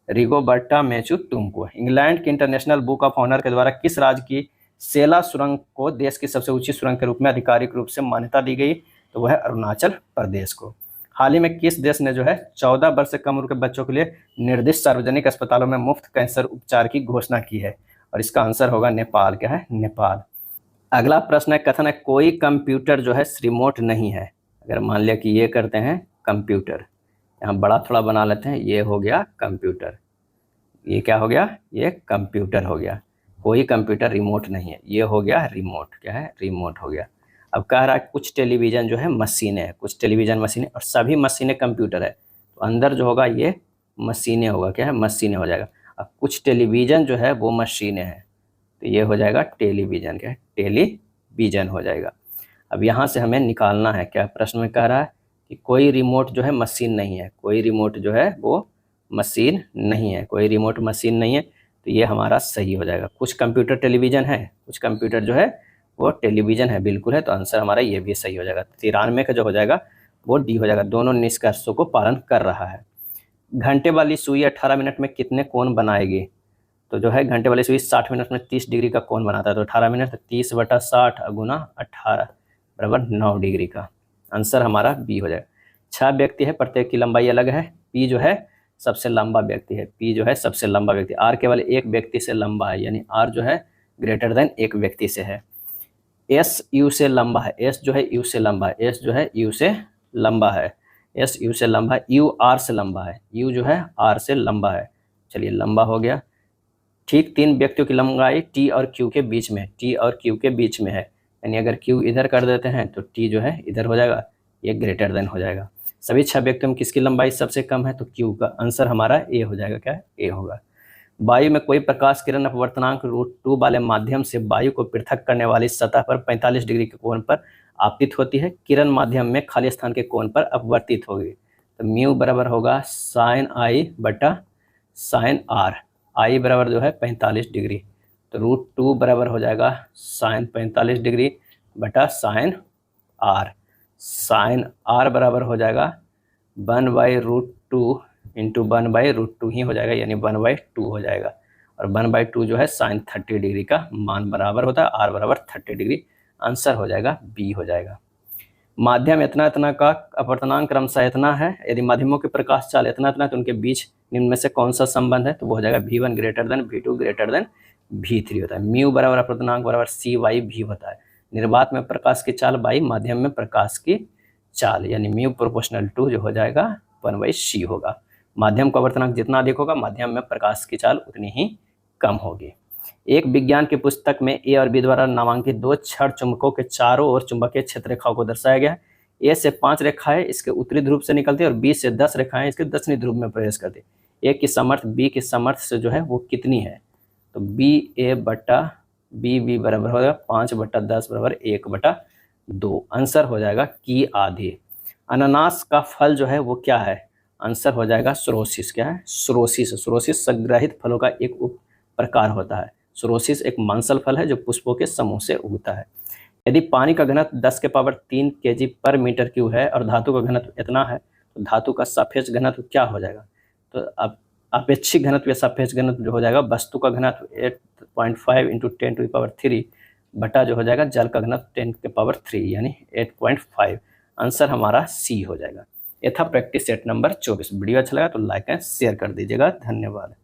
रिगोबर्टा मेंचू को। इंग्लैंड के इंटरनेशनल बुक ऑफ ऑनर के द्वारा किस राज्य की सेला सुरंग को देश की सबसे ऊंची सुरंग के रूप में आधिकारिक रूप से मान्यता दी गई? तो वह है अरुणाचल प्रदेश को। हाल ही में किस देश ने जो है 14 वर्ष से कम उम्र के बच्चों के लिए निर्दिष्ट सार्वजनिक अस्पतालों में मुफ्त कैंसर उपचार की घोषणा की है? और इसका आंसर होगा नेपाल। क्या है? नेपाल। अगला प्रश्न है, कथन है कोई कंप्यूटर जो है रिमोट नहीं है। अगर मान लिया कि ये करते हैं कंप्यूटर, यहाँ बड़ा थोड़ा बना लेते हैं, ये हो गया कंप्यूटर, ये क्या हो गया, ये कंप्यूटर हो गया। कोई कंप्यूटर रिमोट नहीं है, ये हो गया रिमोट। क्या है? रिमोट हो गया। अब कह रहा है कुछ टेलीविज़न जो है मशीनें हैं, कुछ टेलीविज़न मशीनें, और सभी मशीनें कंप्यूटर है, तो अंदर जो होगा ये मशीनें होगा। क्या है? मशीनें हो जाएगा। अब कुछ टेलीविज़न जो है वो मशीनें हैं, तो ये हो जाएगा टेलीविज़न। क्या है? टेलीविज़न हो जाएगा। अब यहाँ से हमें निकालना है, क्या प्रश्न में कह रहा है कि कोई रिमोट जो है मशीन नहीं है, कोई रिमोट जो है वो मशीन नहीं है, कोई रिमोट मशीन नहीं है, तो ये हमारा सही हो जाएगा। कुछ कंप्यूटर टेलीविज़न है, कुछ कंप्यूटर जो है वो टेलीविज़न है, बिल्कुल है, तो आंसर हमारा ये भी सही हो जाएगा। 93 का जो हो जाएगा वो डी हो जाएगा। दोनों निष्कर्षों को पालन कर रहा है। घंटे वाली सुई 18 मिनट में कितने कोण बनाएगी? तो जो है घंटे वाली सुई 60 मिनट में 30 डिग्री का कोण बनाता है, तो 18 मिनट 30/60 गुना 18 बराबर 9 डिग्री का। आंसर हमारा बी हो जाएगा। 6 व्यक्ति है, प्रत्येक की लंबाई अलग है। पी जो है सबसे लंबा व्यक्ति है, पी जो है सबसे लंबा व्यक्ति। आर केवल एक व्यक्ति से लंबा है, यानी आर जो है ग्रेटर देन एक व्यक्ति से है। एस यू से लंबा है, एस जो है यू से लंबा है, एस जो है यू से लंबा है, एस यू से लंबा है। यू आर से लंबा है, यू जो है आर से लंबा है। चलिए लंबा हो गया। ठीक 3 व्यक्तियों की लंबाई टी और क्यू के बीच में, टी और क्यू के बीच में है, यानी अगर क्यू इधर कर देते हैं तो टी जो है इधर हो जाएगा, ये ग्रेटर देन हो जाएगा। सभी 6 व्यक्तियों में किसकी लंबाई सबसे कम है? तो क्यू का। आंसर हमारा ए हो जाएगा। क्या है? ए होगा। वायु में कोई प्रकाश किरण अपवर्तनांक √2 वाले माध्यम से वायु को पृथक करने वाली सतह पर 45 डिग्री के कोण पर आपतित होती है। किरण माध्यम में खाली स्थान के कोण पर अपवर्तित होगी, तो म्यू बराबर होगा साइन आई बटा साइन आर, आई बराबर जो है 45 डिग्री, तो √2 बराबर हो जाएगा साइन 45 डिग्री बटा साइन आर, साइन आर बराबर हो जाएगा 1/√2 इंटू 1/√2 ही हो जाएगा, यानी 1/2 हो जाएगा, और 1/2 जो है साइन 30 डिग्री का मान बराबर होता है, आर बराबर 30 डिग्री, आंसर हो जाएगा बी हो जाएगा। माध्यम इतना इतना का अपवर्तनांक क्रमशः इतना है, यदि माध्यमों के प्रकाश चाल इतना इतना तो उनके बीच निम्न में से कौन सा संबंध है, तो वो हो जाएगा V1 greater than V2 greater than V3 होता है। म्यू बराबर अपवर्तनांक बराबर CY/V होता है। निर्वात में प्रकाश की चाल बाई माध्यम में प्रकाश की चाल, यानी म्यू प्रोपोर्शनल टू जो हो जाएगा 1/c होगा। माध्यम का अपवर्तनांक जितना अधिक होगा माध्यम में प्रकाश की चाल उतनी ही कम होगी। एक विज्ञान की पुस्तक में ए और बी द्वारा नामांकित दो क्षण चुंबकों के चारों ओर चुंबकीय क्षेत्र रेखाओं को दर्शाया गया है। ए से 5 रेखाएं इसके उत्तरी ध्रुव से निकलती है और बी से 10 रेखाएं इसके दक्षिणी ध्रुव में प्रवेश करती है। ए की समर्थ बी की समर्थ से जो है वो कितनी है, तो BA बटा BB बराबर हो जाएगा 5/10 बराबर 1/2, आंसर हो जाएगा की आधी। अनानास का फल जो है वो क्या है, आंसर हो जाएगा सोरोसिस। क्या है, सोरोसिस। सोरोसिस संग्रहित फलों का एक उप प्रकार होता है। सोरोसिस एक मांसल फल है जो पुष्पों के समूह से उगता है। यदि पानी का घनत्व 10⁻³ kg/m³ है और धातु का घनत्व इतना है, तो धातु का सापेक्ष घनत्व क्या हो जाएगा, तो अब अपेक्षिक घनत्व या सापेक्ष घनत्व जो हो जाएगा वस्तु का घनत्व 8.5 × 10⁻³ बटा जो हो जाएगा जल का घनत्व 10⁻³ यानी 8.5, आंसर हमारा सी हो जाएगा। ये था प्रैक्टिस सेट नंबर 24। वीडियो अच्छा लगा तो लाइक एंड शेयर कर दीजिएगा। धन्यवाद।